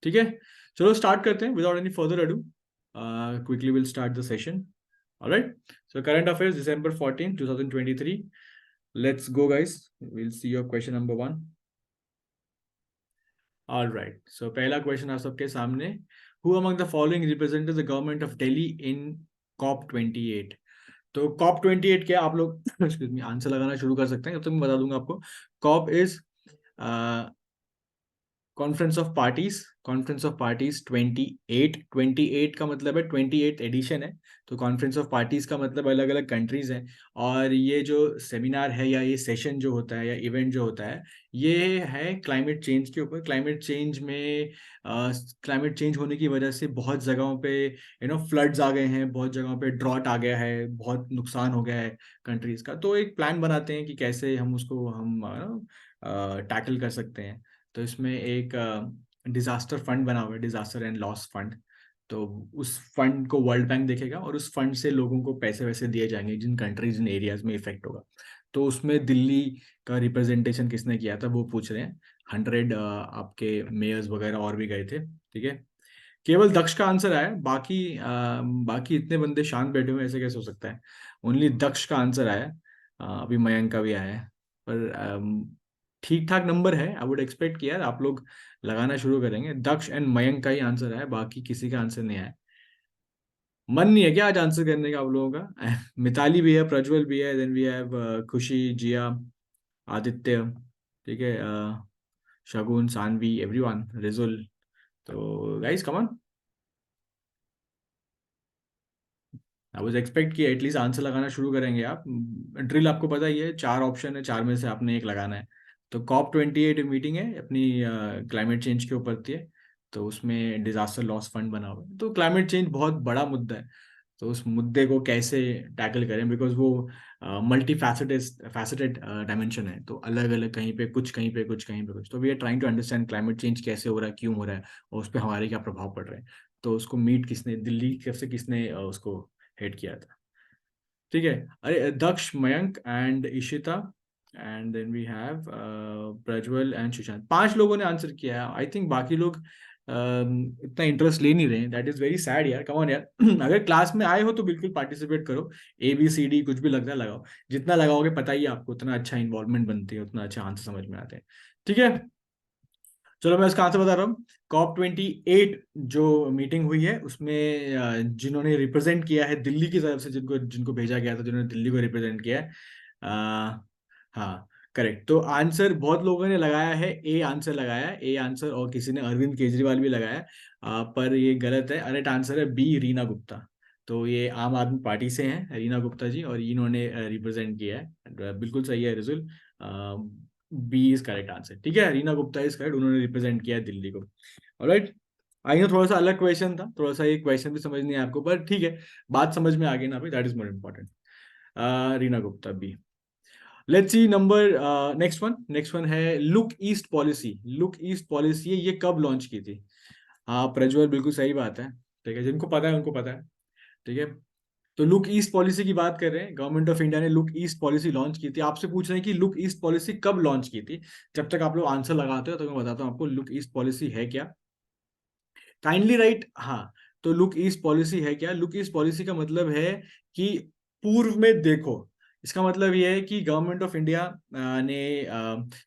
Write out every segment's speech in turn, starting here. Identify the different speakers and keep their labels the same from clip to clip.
Speaker 1: ठीक है, चलो स्टार्ट करते हैं without any further ado. Quickly will start the session. Alright, so current affairs December 14, 2023. Let's go, guys. We'll see your question number 1. All right. So पहला question आप सबके सामने. Who among the following represented the government of Delhi in COP28? तो COP28 क्या, आप लोग excuse me, answer लगाना शुरू कर सकते हैं, तब तक मैं बता दूंगा आपको. COP is conference of parties 28 का मतलब है 28th एडिशन है. तो कॉन्फ्रेंस ऑफ पार्टीज का मतलब अलग अलग कंट्रीज हैं. और ये जो सेमिनार है या ये सेशन जो होता है या इवेंट जो होता है, ये है क्लाइमेट चेंज के ऊपर. क्लाइमेट चेंज होने की वजह से बहुत जगहों पे फ्लड्स आ गए हैं, बहुत जगहों पे ड्रॉट आ गया है, बहुत नुकसान हो गया है कंट्रीज का. तो एक प्लान बनाते हैं कि कैसे हम उसको टैकल कर सकते हैं. तो इसमें एक डिजास्टर फंड बना हुआ है, डिजास्टर एंड लॉस फंड. तो उस फंड को वर्ल्ड बैंक देखेगा और उस फंड से लोगों को पैसे वैसे दिए जाएंगे जिन कंट्रीज जिन एरियाज में इफेक्ट होगा. तो उसमें दिल्ली का रिप्रेजेंटेशन किसने किया था वो पूछ रहे हैं. 100 आपके मेयर्स वगैरह और भी गए थे. ठीक है, केवल दक्ष का आंसर आया, बाकी इतने बंदे शांत बैठे हुए, ऐसे कैसे हो सकता है. ओनली दक्ष का आंसर आया. अभी मयंक का भी आया है, पर ठीक ठाक नंबर है. आई वुड एक्सपेक्ट किया आप लोग लगाना शुरू करेंगे. दक्ष एंड मयंक का ही आंसर है, बाकी किसी का आंसर नहीं आया. मन नहीं है क्या आज आंसर करने का आप लोगों का? मिताली भी है, प्रज्वल भी है, देन वी हैव खुशी, जिया, आदित्य, ठीक है, शगुन, सानवी, एवरीवन, रिजुल. तो guys come on. I was expect कि एटलीस्ट आंसर लगाना शुरू करेंगे आप. ड्रिल आपको पता ही है, 4 ऑप्शन है, 4 में से आपने एक लगाना है. तो COP28 मीटिंग है अपनी, क्लाइमेट चेंज के ऊपर थी है. तो उसमें डिजास्टर लॉस फंड बना हुआ है. तो क्लाइमेट चेंज बहुत बड़ा मुद्दा है. तो उस मुद्दे को कैसे टैकल करें, बिकॉज वो मल्टी फैसेटेड डायमेंशन है. तो अलग अलग, कहीं पे कुछ, कहीं पे कुछ, कहीं पे कुछ. तो we are trying to understand climate change कैसे हो रहा है, क्यों हो रहा है, और उस पर हमारे क्या प्रभाव पड़ रहे हैं. तो उसको मीट किसने, दिल्ली कैसे, किसने उसको हेड किया था. ठीक है, अरे Daksh, Mayank and Ishita, and then we have Prajwal and Sushant. 5 लोगों ने आंसर किया है. आई थिंक बाकी लोग इतना इंटरेस्ट ले नहीं रहे हैं. दैट इज वेरी सैड यार. कम ऑन यार. अगर क्लास में आए हो तो बिल्कुल पार्टिसिपेट करो. ABCD कुछ भी लगता है लगाओ. जितना लगाओगे पता ही है आपको, उतना अच्छा इन्वॉल्वमेंट बनती है, उतना अच्छा आंसर समझ में आते हैं. ठीक है, चलो मैं इसका आंसर बता रहा हूँ. COP28 जो मीटिंग हुई है उसमें जिन्होंने रिप्रेजेंट किया है दिल्ली की तरफ से, जिनको जिनको भेजा गया था, जिन्होंने दिल्ली को रिप्रेजेंट किया है, हाँ करेक्ट. तो आंसर बहुत लोगों ने लगाया है, ए आंसर लगाया है, ए आंसर. और किसी ने अरविंद केजरीवाल भी लगाया है, पर ये गलत है. करेक्ट आंसर है बी, रीना गुप्ता. तो ये आम आदमी पार्टी से हैं रीना गुप्ता जी, और इन्होंने रिप्रेजेंट किया है. बिल्कुल सही है Rijul. B is correct answer. ठीक है, रीना गुप्ता इज करेक्ट, उन्होंने रिप्रेजेंट किया है दिल्ली को. ऑलराइट, आई नो थोड़ा सा अलग क्वेश्चन था, थोड़ा सा ये क्वेश्चन भी समझ नहीं आया आपको, पर ठीक है, बात समझ में आ गई ना अभी, that is more important. Reena Gupta B. Let's see number next one है look east policy. Look east policy ये कब लॉन्च की थी? हाँ प्रज्वल, बिल्कुल सही बात है. ठीक है, जिनको पता है उनको पता है. ठीक है, तो लुक ईस्ट पॉलिसी की बात कर रहे हैं. गवर्नमेंट ऑफ इंडिया ने लुक ईस्ट पॉलिसी लॉन्च की थी. आपसे पूछ रहे हैं कि लुक ईस्ट पॉलिसी कब लॉन्च की थी. जब तक आप लोग आंसर लगाते हो तो मैं बताता हूँ आपको लुक ईस्ट पॉलिसी है क्या. Kindly right. हाँ, तो लुक ईस्ट पॉलिसी है क्या. लुक ईस्ट पॉलिसी का मतलब है कि पूर्व में देखो. इसका मतलब ये है कि गवर्नमेंट ऑफ इंडिया ने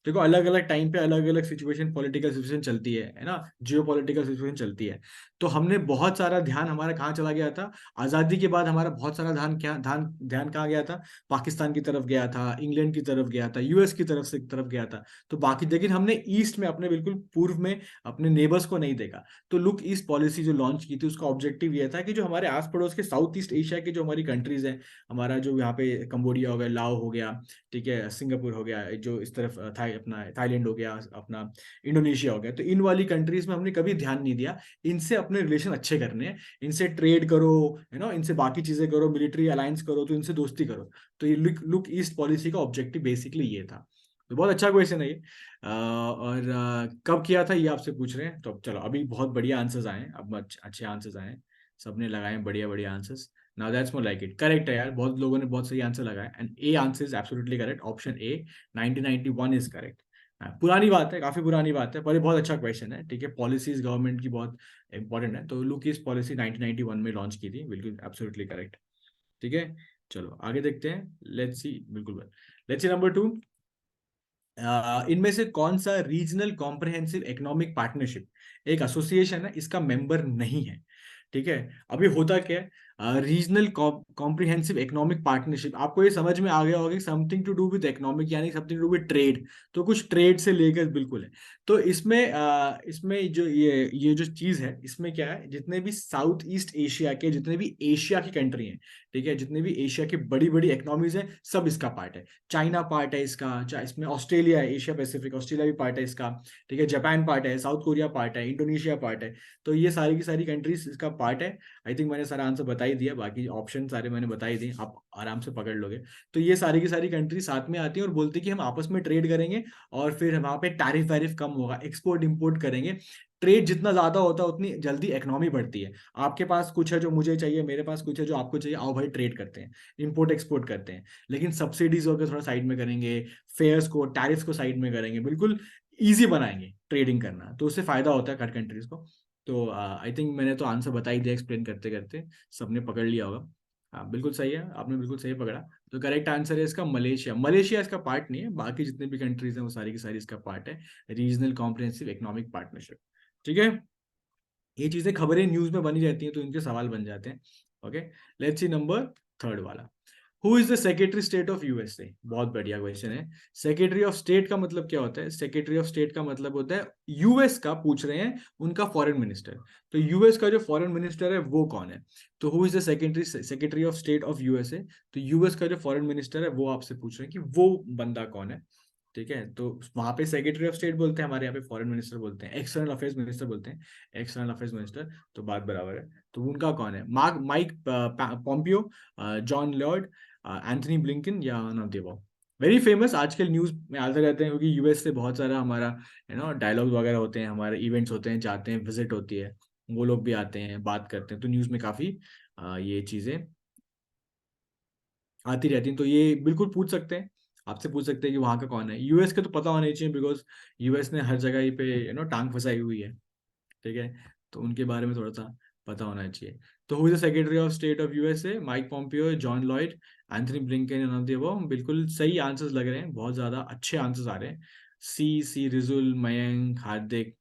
Speaker 1: देखो, अलग अलग टाइम पे अलग अलग सिचुएशन, पॉलिटिकल सिचुएशन चलती है ना, जियो पॉलिटिकल सिचुएशन चलती है. तो हमने बहुत सारा ध्यान, हमारा कहाँ चला गया था आज़ादी के बाद, हमारा बहुत सारा ध्यान कहाँ गया था, पाकिस्तान की तरफ गया था, इंग्लैंड की तरफ गया था, US की तरफ गया था. तो बाकी, लेकिन हमने ईस्ट में, अपने बिल्कुल पूर्व में अपने नेबर्स को नहीं देखा. तो लुक ईस्ट पॉलिसी जो लॉन्च की थी, उसका ऑब्जेक्टिव ये था कि जो हमारे आस पड़ोस के साउथ ईस्ट एशिया के जो हमारी कंट्रीज हैं, हमारा जो यहाँ पे कंबोडिया हो गया, लाओ हो गया, ठीक है, सिंगापुर हो गया, जो इस तरफ अपना थाईलैंड हो गया, अपना इंडोनेशिया हो गया. तो इन वाली कंट्रीज में हमने कभी ध्यान नहीं दिया. इनसे अपने रिलेशन अच्छे करने हैं, इनसे ट्रेड करो, इनसे बाकी चीजें करो, मिलिट्री अलायंस करो, तो इनसे दोस्ती करो. तो ये लुक ईस्ट पॉलिसी का ऑब्जेक्टिव बेसिकली ये था. तो बहुत अच्छा क्वेश्चन है ये. और कब किया था ये आपसे पूछ रहे हैं. तो चलो, अभी बहुत बढ़िया आंसर्स आए हैं, अब अच्छे आंसर्स आए हैं, सबने लगाए हैं बढ़िया बढ़िया answers. Now that's more like it. Correct है यार, बहुत लोगों ने बहुत सही आंसर लगाया, and A answer is absolutely correct. Option A 1991 is correct. पुरानी बात है, काफी पुरानी बात है, पर ये बहुत अच्छा क्वेश्चन है। ठीक है, पॉलिसीज गवर्नमेंट की बहुत इंपॉर्टेंट है। तो लुक इस पॉलिसी 1991 में लॉन्च की थी, बिल्कुल एब्सोल्युटली करेक्ट। ठीक है, चलो आगे देखते हैं। लेट्स सी, बिल्कुल। Let's see number 2। इनमें से कौन सा रीजनल कॉम्प्रिहेंसिव इकोनॉमिक पार्टनरशिप एक एसोसिएशन है, इसका मेंबर नहीं है? ठीक है, अभी होता क्या है, रीजनल कॉम्प्रिहेंसिव इकोनॉमिक पार्टनरशिप, आपको ये समझ में आ गया होगा, something to do with economic, यानी something to do with trade. तो कुछ ट्रेड से लेकर बिल्कुल है। तो इसमें जो ये जो चीज है, इसमें क्या है, जितने भी साउथ ईस्ट एशिया के, जितने भी एशिया की कंट्री हैं, ठीक है, जितने भी एशिया की बड़ी बड़ी इकोनॉमीज हैं, सब इसका पार्ट है। चाइना पार्ट है इसका, इसमें ऑस्ट्रेलिया है, एशिया पैसिफिक, ऑस्ट्रेलिया भी पार्ट है इसका। ठीक है, जापान पार्ट है, साउथ कोरिया पार्ट है, इंडोनेशिया पार्ट है। तो ये सारी की सारी कंट्रीज इसका पार्ट है। आई थिंक मैंने सारा आंसर बता ही दिया, बाकी ऑप्शन सारे मैंने बता ही दिए, आप आराम से पकड़ लोगे। तो ये सारी की सारी कंट्री साथ में आती है और बोलती है कि हम आपस में ट्रेड करेंगे, और फिर वहां पे टैरिफ वैरिफ कम होगा, एक्सपोर्ट इंपोर्ट करेंगे। ट्रेड जितना ज्यादा होता है उतनी जल्दी इकोनॉमी बढ़ती है। आपके पास कुछ है जो मुझे चाहिए, मेरे पास कुछ है जो आपको चाहिए, आओ भाई ट्रेड करते हैं, इंपोर्ट एक्सपोर्ट करते हैं। लेकिन सब्सिडीज वगैरह थोड़ा साइड में करेंगे, फेयर्स को, टैरिफ को साइड में करेंगे, बिल्कुल ईजी बनाएंगे ट्रेडिंग करना, तो उससे फायदा होता है हर कंट्रीज को। तो आई थिंक मैंने तो आंसर बता ही दिया एक्सप्लेन करते करते, सबने पकड़ लिया होगा। हाँ बिल्कुल सही है, आपने बिल्कुल सही पकड़ा। तो करेक्ट आंसर है इसका मलेशिया। मलेशिया इसका पार्ट नहीं है, बाकी जितने भी कंट्रीज हैं वो सारी की सारी इसका पार्ट है, रीजनल कॉम्प्रिहेंसिव इकोनॉमिक पार्टनरशिप। ठीक है, ये चीजें खबरें न्यूज में बनी रहती हैं, तो इनके सवाल बन जाते हैं। Okay, let's see number third वाला। Who is the secretary state of USA? बहुत बढ़िया क्वेश्चन है। सेक्रेटरी ऑफ स्टेट का मतलब क्या होता है? सेक्रेटरी ऑफ स्टेट का मतलब होता है, यूएस का पूछ रहे हैं, उनका फॉरेन मिनिस्टर। तो यूएस का जो फॉरेन मिनिस्टर है वो कौन है? तो who is the secretary of state of USA? तो यूएस का जो फॉरेन मिनिस्टर है वो आपसे पूछ रहे हैं कि वो बंदा कौन है। ठीक है, तो वहां पे सेक्रेटरी ऑफ स्टेट बोलते हैं, हमारे यहाँ पे फॉरेन मिनिस्टर बोलते हैं, एक्सटर्नल अफेयर्स मिनिस्टर बोलते हैं, एक्सटर्नल अफेयर्स मिनिस्टर। तो बात बराबर है। तो उनका कौन है? Mike Pompeo, John Lord, Anthony Blinken, या none of the above? Very famous, आजकल न्यूज में आते रहते हैं, क्योंकि यूएस से बहुत सारा हमारा डायलॉग वगैरह होते हैं, हमारे इवेंट्स होते हैं, जाते हैं, विजिट होती है, वो लोग भी आते हैं, बात करते हैं, तो न्यूज में काफी ये चीजें आती रहती हैं। तो ये बिल्कुल पूछ सकते हैं, आपसे पूछ सकते हैं कि वहाँ का कौन है। यूएस के तो पता होना ही चाहिए, बिकॉज यूएस ने हर जगह ही पे टांग फंसाई हुई है। ठीक है, तो उनके बारे में थोड़ा सा पता होना चाहिए। तो who is the secretary of state of USA? Mic Pompeo, John Lloyd, Anthony Blinken, end of the above. बिल्कुल सही आंसर्स लग रहे हैं, बहुत ज्यादा अच्छे आंसर्स आ रहे हैं। सी रिजुल, मयंक, हार्दिक,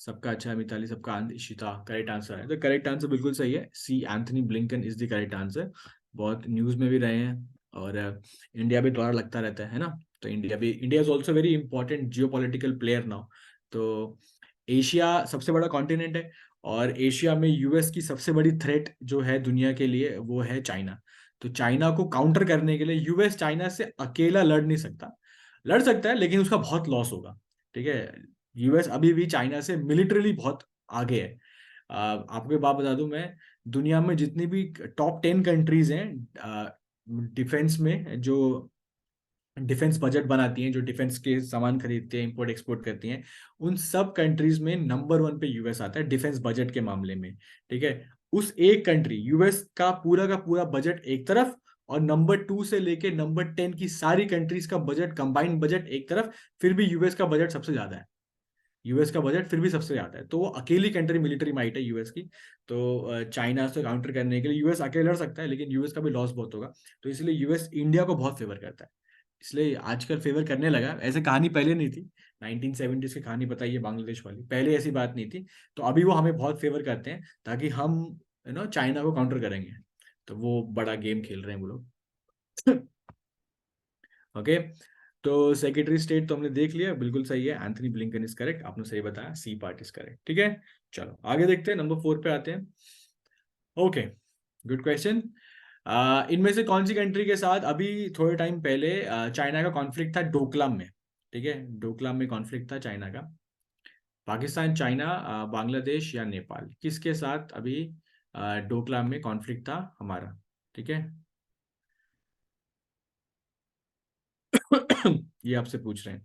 Speaker 1: सबका अच्छा है, मिताली, सबका इशिता, करेक्ट आंसर है। तो करेक्ट आंसर बिल्कुल सही है, C Anthony Blinken is the correct answer. बहुत न्यूज में भी रहे हैं, और इंडिया भी दौरा लगता रहता है ना। तो India is also very important Jio political player now. तो एशिया सबसे बड़ा कॉन्टिनेंट है, और एशिया में यूएस की सबसे बड़ी थ्रेट जो है दुनिया के लिए, वो है चाइना। तो चाइना को काउंटर करने के लिए यूएस चाइना से अकेला लड़ नहीं सकता, लड़ सकता है लेकिन उसका बहुत लॉस होगा। ठीक है, यूएस अभी भी चाइना से मिलिटरली बहुत आगे है। आपको एक बात बता दूं मैं, दुनिया में जितनी भी टॉप 10 कंट्रीज हैं डिफेंस में, जो डिफेंस बजट बनाती हैं, जो डिफेंस के सामान खरीदते हैं, इंपोर्ट एक्सपोर्ट करती हैं, उन सब कंट्रीज में नंबर 1 पे यूएस आता है डिफेंस बजट के मामले में। ठीक है, उस एक कंट्री यूएस का पूरा बजट एक तरफ, और नंबर 2 से लेके नंबर 10 की सारी कंट्रीज का बजट, कंबाइंड बजट एक तरफ, फिर भी यूएस का बजट सबसे ज्यादा है। यूएस का बजट फिर भी सबसे ज्यादा है, तो वो अकेली कंट्री मिलिट्री माइट है यूएस की। तो चाइना से काउंटर करने के लिए यूएस अकेले लड़ सकता है, लेकिन यूएस का भी लॉस बहुत होगा। तो इसलिए यूएस इंडिया को बहुत फेवर करता है, इसलिए आजकल फेवर करने लगा। ऐसे कहानी पहले नहीं थी, 1970s की कहानी बताइए, बांग्लादेश वाली, पहले ऐसी बात नहीं थी। तो अभी वो हमें बहुत फेवर करते हैं, ताकि हम चाइना को काउंटर करेंगे। तो वो बड़ा गेम खेल रहे हैं वो लोग। ओके, तो सेक्रेटरी स्टेट तो हमने देख लिया, बिल्कुल सही है, एंथनी ब्लिंकन इज करेक्ट, आपने सही बताया, सी पार्ट इज करेक्ट। ठीक है, चलो आगे देखते हैं, नंबर 4 पे आते हैं। Okay, good question. इनमें से कौन सी कंट्री के साथ अभी थोड़े टाइम पहले चाइना का कॉन्फ्लिक्ट था डोकलाम में? ठीक है, डोकलाम में कॉन्फ्लिक्ट था चाइना का। पाकिस्तान, चाइना, बांग्लादेश, या नेपाल, किसके साथ अभी डोकलाम में कॉन्फ्लिक्ट था हमारा? ठीक है, ये आपसे पूछ रहे हैं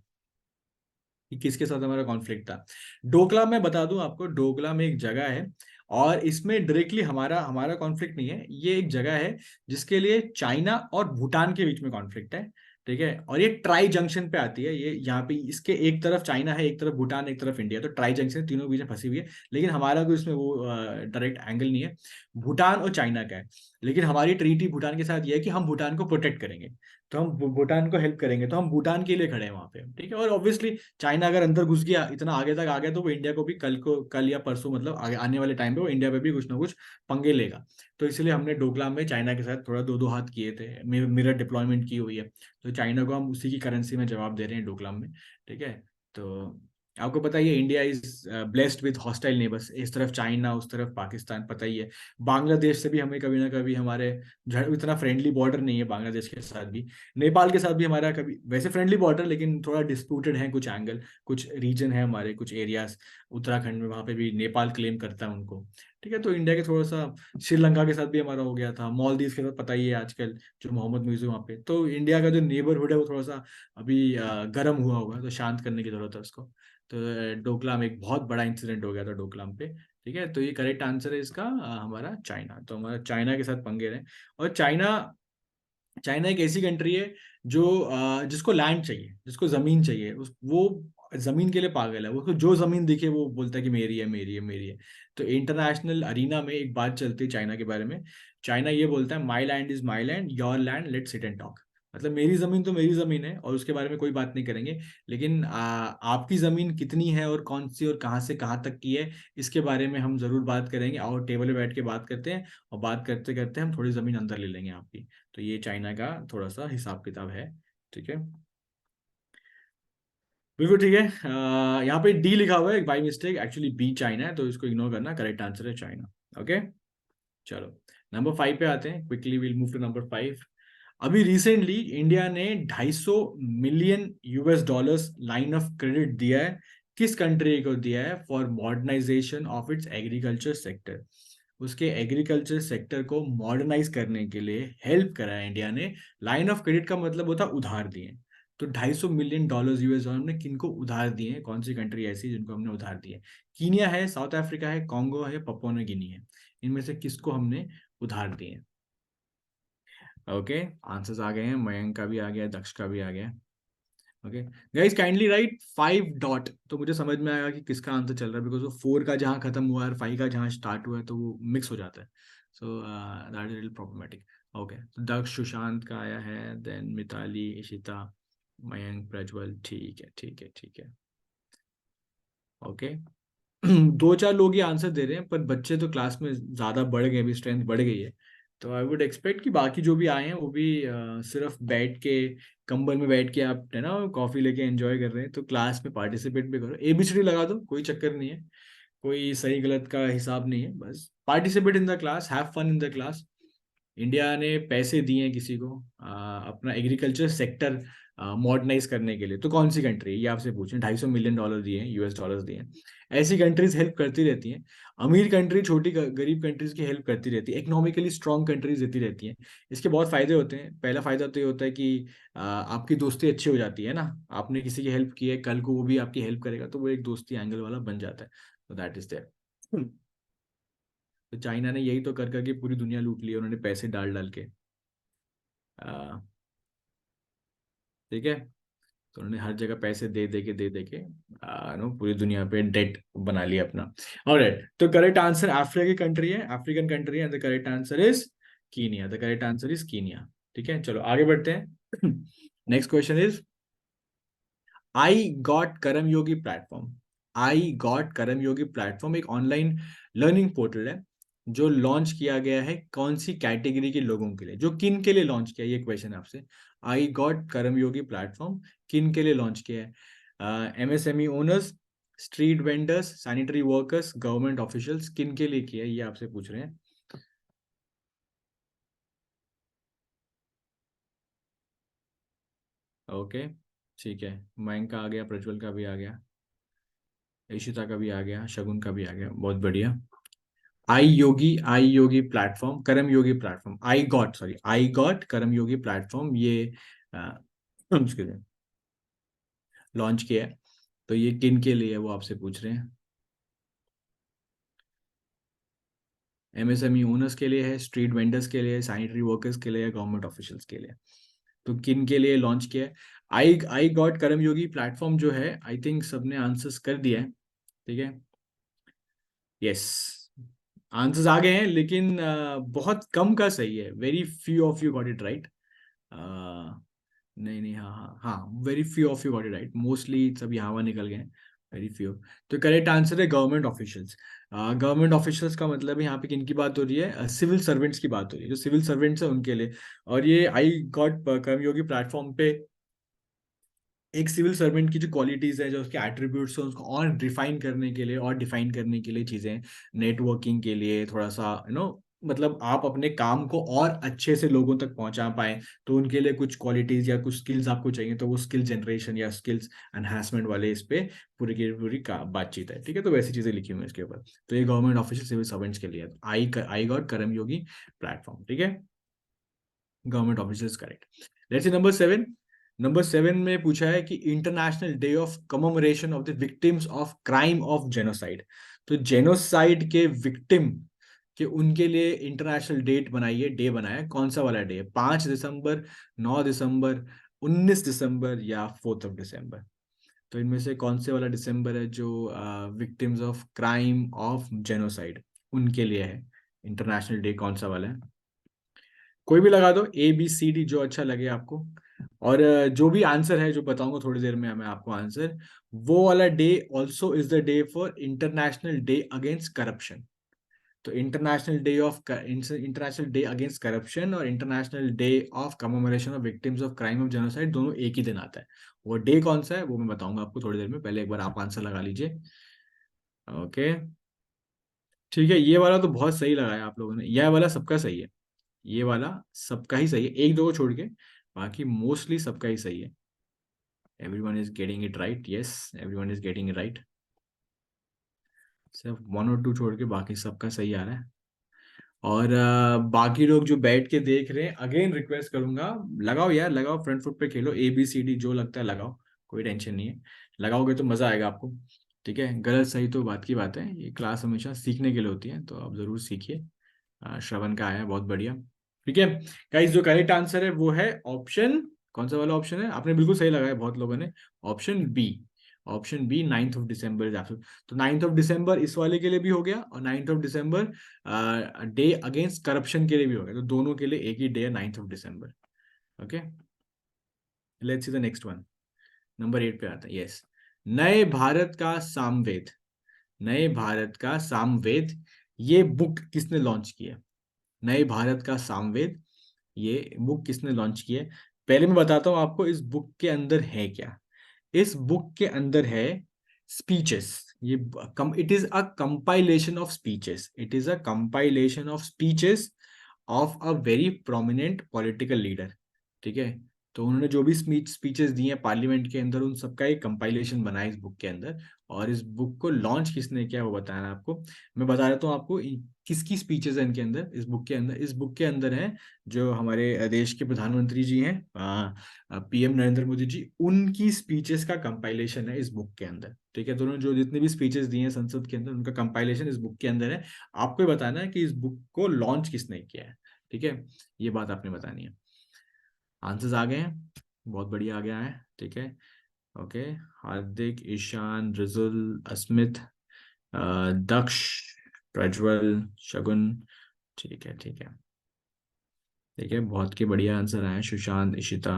Speaker 1: कि किसके साथ हमारा कॉन्फ्लिक्ट था। डोकला, मैं बता दूं आपको, डोकला में एक जगह है, और इसमें डायरेक्टली हमारा हमारा कॉन्फ्लिक्ट नहीं है, ये एक जगह है जिसके लिए चाइना और भूटान के बीच में कॉन्फ्लिक्ट है। ठीक है, और ये ट्राई जंक्शन पे आती है, ये यहाँ पे इसके एक तरफ चाइना है, एक तरफ भूटान, एक तरफ इंडिया, तो ट्राई जंक्शन तीनों के बीच में फंसी हुई है। लेकिन हमारा कोई इसमें वो डायरेक्ट एंगल नहीं है, भूटान और चाइना का है। लेकिन हमारी ट्रीटी भूटान के साथ ये है कि हम भूटान को प्रोटेक्ट करेंगे, तो हम भूटान को हेल्प करेंगे, तो हम भूटान के लिए खड़े हैं वहां पे, ठीक है। और ऑब्वियसली चाइना अगर अंदर घुस गया, इतना आगे तक आ गया, तो वो इंडिया को भी कल या परसों, मतलब आगे आने वाले टाइम पे वो इंडिया पे भी कुछ ना कुछ पंगे लेगा। तो इसलिए हमने डोकलाम में चाइना के साथ थोड़ा दो दो हाथ किए थे, मिरर डिप्लॉयमेंट की हुई है। तो चाइना को हम उसी की करेंसी में जवाब दे रहे हैं डोकलाम में, ठीक है। तो आपको पता ही है, India is blessed with hostile neighbours, इस तरफ चाइना, उस तरफ पाकिस्तान, पता ही है। बांग्लादेश से भी हमें कभी ना कभी हमारे इतना फ्रेंडली बॉर्डर नहीं है बांग्लादेश के साथ भी। नेपाल के साथ भी हमारा कभी वैसे फ्रेंडली बॉर्डर, लेकिन थोड़ा डिस्प्यूटेड है कुछ एंगल, कुछ रीजन है हमारे, कुछ एरियाज उत्तराखंड में, वहाँ पे भी नेपाल क्लेम करता है उनको, ठीक है। तो इंडिया के थोड़ा सा, श्रीलंका के साथ भी हमारा हो गया था, मालदीव के साथ पता ही है आजकल जो मोहम्मद मुइज़ वहाँ पे। तो इंडिया का जो नेबरहुड है वो थोड़ा सा अभी गर्म हुआ होगा, तो शांत करने की जरूरत है उसको। तो डोकलाम एक बहुत बड़ा इंसिडेंट हो गया था डोकलाम पे, ठीक है। तो ये करेक्ट आंसर है इसका, हमारा चाइना। तो हमारा चाइना के साथ पंगे रहे। और चाइना, चाइना एक ऐसी कंट्री है जो जिसको लैंड चाहिए, जिसको जमीन चाहिए, उस वो जमीन के लिए पागल है, वो उसको जो जमीन दिखे वो बोलता है कि मेरी है, मेरी है, मेरी है। तो इंटरनेशनल अरीना में एक बात चलती है चाइना के बारे में, चाइना ये बोलता है, my land is my land, your land let sit and talk. मतलब मेरी जमीन तो मेरी जमीन है और उसके बारे में कोई बात नहीं करेंगे, लेकिन आपकी जमीन कितनी है और कौन सी और कहाँ से कहाँ तक की है, इसके बारे में हम जरूर बात करेंगे, और टेबल पे बैठ के बात करते हैं, और बात करते करते हम थोड़ी जमीन अंदर ले लेंगे आपकी। तो ये चाइना का थोड़ा सा हिसाब किताब है, ठीक है। बिल्कुल ठीक है। यहाँ पे डी लिखा हुआ है by mistake, actually B China है, तो इसको इग्नोर करना, करेक्ट आंसर है चाइना। ओके, चलो नंबर 5 पे आते हैं, quickly will move to number 5। अभी रिसेंटली इंडिया ने 250 million US dollars line of credit दिया है, किस कंट्री को दिया है, for modernisation of its agriculture sector. उसके एग्रीकल्चर सेक्टर को मॉडर्नाइज करने के लिए हेल्प करा है इंडिया ने। लाइन ऑफ क्रेडिट का मतलब होता है उधार दिए। तो 250 मिलियन डॉलर्स यूएस डॉलर ने किनको उधार दिए हैं, कौन सी कंट्री ऐसी जिनको हमने उधार दिए? कीनिया है, साउथ अफ्रीका है, कॉन्गो है, पपुआ न्यू गिनी है। इनमें से किसको हमने उधार दिए हैं? ओके, आंसर्स आ गए हैं, मयंक का भी आ गया, दक्ष का भी आ गया। Okay guys, kindly right 5 dot, तो मुझे समझ में आएगा कि किसका आंसर चल रहा है, बिकॉज वो 4 का जहाँ खत्म हुआ है और 5 का जहाँ स्टार्ट हुआ है तो वो मिक्स हो जाता है। सो that is little problematic. Okay, तो दक्ष सुशांत का आया है, देन मिताली, इशिता, मयंक, प्रज्वल, ठीक है, ठीक है, ठीक है। ओके, दो चार लोग ही आंसर दे रहे हैं, पर बच्चे तो क्लास में ज्यादा बढ़ गए, अभी स्ट्रेंथ बढ़ गई है। तो आई वुड एक्सपेक्ट कि बाकी जो भी आए हैं वो भी सिर्फ बैठ के, कंबल में बैठ के आप है ना कॉफी लेके एंजॉय कर रहे हैं, तो क्लास में पार्टिसिपेट भी करो, एबीसीडी लगा दो, कोई चक्कर नहीं है, कोई सही गलत का हिसाब नहीं है, बस participate in the class, have fun in the class. India ने पैसे दिए हैं किसी को अपना एग्रीकल्चर सेक्टर मॉडर्नाइज करने के लिए, तो कौन सी कंट्री ये आपसे पूछें, 250 मिलियन डॉलर दिए हैं, यूएस डॉलर्स दिए हैं। ऐसी कंट्रीज हेल्प करती रहती हैं, अमीर कंट्री छोटी गरीब कंट्रीज की हेल्प करती रहती है, इकोनॉमिकली स्ट्रांग कंट्रीज देती रहती हैं। इसके बहुत फायदे होते हैं। पहला फायदा तो ये होता है कि आपकी दोस्ती अच्छी हो जाती है ना, आपने किसी की हेल्प की है, कल को वो भी आपकी हेल्प करेगा, तो वो एक दोस्ती एंगल वाला बन जाता है। तो दैट इज देयर। तो चाइना ने यही तो कर करके पूरी दुनिया लूट ली है, उन्होंने पैसे डाल डाल के, आ, ठीक है। तो उन्होंने हर जगह पैसे दे दे के नो पूरी दुनिया पे डेट बना लिया अपना। ऑलराइट, तो करेक्ट आंसर अफ्रीका की कंट्री है, अफ्रीकन कंट्री है, the correct answer is Kenya, the correct answer is Kenya. ठीक है, चलो आगे बढ़ते हैं। Next question is, I got कर्म योगी प्लेटफॉर्म। आई गॉट कर्म योगी प्लेटफॉर्म एक ऑनलाइन लर्निंग पोर्टल है जो लॉन्च किया गया है कौन सी कैटेगरी के लोगों के लिए, जो किन के लिए लॉन्च किया, ये क्वेश्चन है आपसे। आई गॉट कर्म योगी प्लेटफॉर्म किन के लिए लॉन्च किया है? MSME owners, street vendors, sanitary workers, government officials, किन के लिए किया है ये आपसे पूछ रहे हैं। ओके, ठीक है, मयंक का आ गया, प्रज्वल का भी आ गया, ईशिता का भी आ गया, शगुन का भी आ गया, बहुत बढ़िया। आई योगी प्लेटफॉर्म, कर्म योगी प्लेटफॉर्म, आई गॉट कर्म योगी प्लेटफॉर्म, ये लॉन्च किया है, तो ये किन के लिए है वो आपसे पूछ रहे हैं। एमएसएमई ओनर्स के लिए है, स्ट्रीट वेंडर्स के लिए, सैनिटरी वर्कर्स के लिए, गवर्नमेंट ऑफिशियल्स के लिए। तो किन के लिए लॉन्च किया है? आई गॉट कर्मयोगी प्लेटफॉर्म जो है, आई थिंक सबने आंसर्स कर दिया है, ठीक है। यस, आंसर्स आ गए हैं, लेकिन बहुत कम का सही है। Very few of you got it right. नहीं नहीं, हाँ हाँ हाँ, very few of you got it right, mostly सब यहाँ वहाँ निकल गए हैं, वेरी फ्यू। तो करेक्ट आंसर है गवर्नमेंट ऑफिशियल्स। गवर्नमेंट ऑफिशियल्स का मतलब यहाँ पे किन की बात हो रही है? सिविल सर्वेंट्स की बात हो रही है, जो सिविल सर्वेंट्स है उनके लिए। और ये आई गॉट कर्मयोगी प्लेटफॉर्म पे एक सिविल सर्वेंट की जो क्वालिटीज है, जो उसके एट्रीब्यूट्स हैं, उसको और रिफाइन करने के लिए और डिफाइन करने के लिए चीजें, नेटवर्किंग के लिए थोड़ा सा मतलब आप अपने काम को और अच्छे से लोगों तक पहुंचा पाए, तो उनके लिए कुछ क्वालिटीज या कुछ स्किल्स आपको चाहिए, तो वो स्किल जनरेशन या स्किल्स एनहांसमेंट वाले इस पे पूरी की पूरी बातचीत है, ठीक है। तो वैसी चीजें लिखी हुई है इसके ऊपर। तो ये गवर्नमेंट ऑफिशियल सिविल सर्वेंट्स के लिए आई गॉट कर्मयोगी प्लेटफॉर्म, ठीक है। Government officers, correct. Let's see number 7। Number 7 में पूछा है कि international day of commemoration of the victims of crime of genocide. तो जेनोसाइड के विक्टिम कि उनके लिए इंटरनेशनल डेट बनाइए, डे बनाया, कौन सा वाला डे? 5 दिसंबर, 9 दिसंबर, 19 दिसंबर या 4 दिसंबर? तो इनमें से कौन से वाला दिसंबर है जो victims of crime of genocide उनके लिए है? इंटरनेशनल डे कौन सा वाला है? कोई भी लगा दो, A B C D, जो अच्छा लगे आपको। और जो भी आंसर है जो बताऊंगा थोड़ी देर में मैं आपको आंसर, वो वाला day also is the day for international day against corruption. तो इंटरनेशनल डे अगेंस्ट करप्शन और international day of commemoration of victims of crime of genocide दोनों एक ही दिन आता है। वो डे कौन सा है वो मैं बताऊंगा आपको थोड़ी देर में, पहले एक बार आप आंसर लगा लीजिए। ओके, ठीक है। ये वाला तो बहुत सही लगाया आप लोगों ने, यह वाला सबका सही है, ये वाला सबका ही सही है, एक दो को छोड़ के, बाकी मोस्टली सबका ही सही है। Everyone is getting it right, yes, everyone is getting it right. सिर्फ वन और टू छोड़ के बाकी सबका सही आ रहा है। और बाकी लोग जो बैठ के देख रहे हैं, अगेन रिक्वेस्ट करूंगा, लगाओ यार, लगाओ, फ्रंट फुट पे खेलो, A B C D जो लगता है लगाओ, कोई टेंशन नहीं है। लगाओगे तो मजा आएगा आपको, ठीक है। गलत सही तो बात की बात है, ये क्लास हमेशा सीखने के लिए होती है, तो आप जरूर सीखिए। श्रवण का आया, बहुत बढ़िया, ठीक है। गाइस, जो करेक्ट आंसर है वो है ऑप्शन, कौन सा वाला ऑप्शन है? आपने बिल्कुल सही लगाया बहुत लोगों ने, option B. Option B, 9 December is absolute. तो 9 दिसंबर इस वाले के लिए भी हो गया, और 9 दिसंबर डे अगेंस्ट करप्शन के लिए भी हो गया, तो दोनों के लिए एक ही डे है, 9 दिसंबर। Okay, let's see the next one. Number 8 पे आता है, यस। नए भारत का सामवेद, नए भारत का सामवेद, ये बुक किसने लॉन्च किया? नए भारत का सामवेद, ये बुक किसने लॉन्च की है? पहले मैं बताता हूं आपको इस बुक के अंदर है क्या। इस बुक के अंदर है स्पीचेस। ये it is a compilation of speeches, it is a compilation of speeches of a very prominent political leader, ठीक है। तो उन्होंने जो भी स्पीचेस दी हैं पार्लियामेंट के अंदर, उन सबका एक कंपाइलेशन बना है इस बुक के अंदर। और इस बुक को लॉन्च किसने किया वो बताना है आपको। मैं बता देता हूँ आपको किसकी स्पीचेस है इनके अंदर, इस बुक के अंदर। इस बुक के अंदर है जो हमारे देश के प्रधानमंत्री जी हैं, PM नरेंद्र मोदी जी, उनकी स्पीचेस का कंपाइलेशन है इस बुक के अंदर, ठीक है। तो उन्होंने जो जितने भी स्पीचेस दिए हैं संसद के अंदर, उनका कंपाइलेशन इस बुक के अंदर है। आपको ये बताना है कि इस बुक को लॉन्च किसने किया है, ठीक है। ये बात आपने बतानी है। आंसर्स आ गए हैं, बहुत बढ़िया आ गया है, ठीक है। ओके, हार्दिक, ईशान, रिजुल, अस्मित, दक्ष, प्रज्वल, शगुन, ठीक है ठीक है ठीक है, बहुत के बढ़िया आंसर आए हैं, सुशांत, इशिता,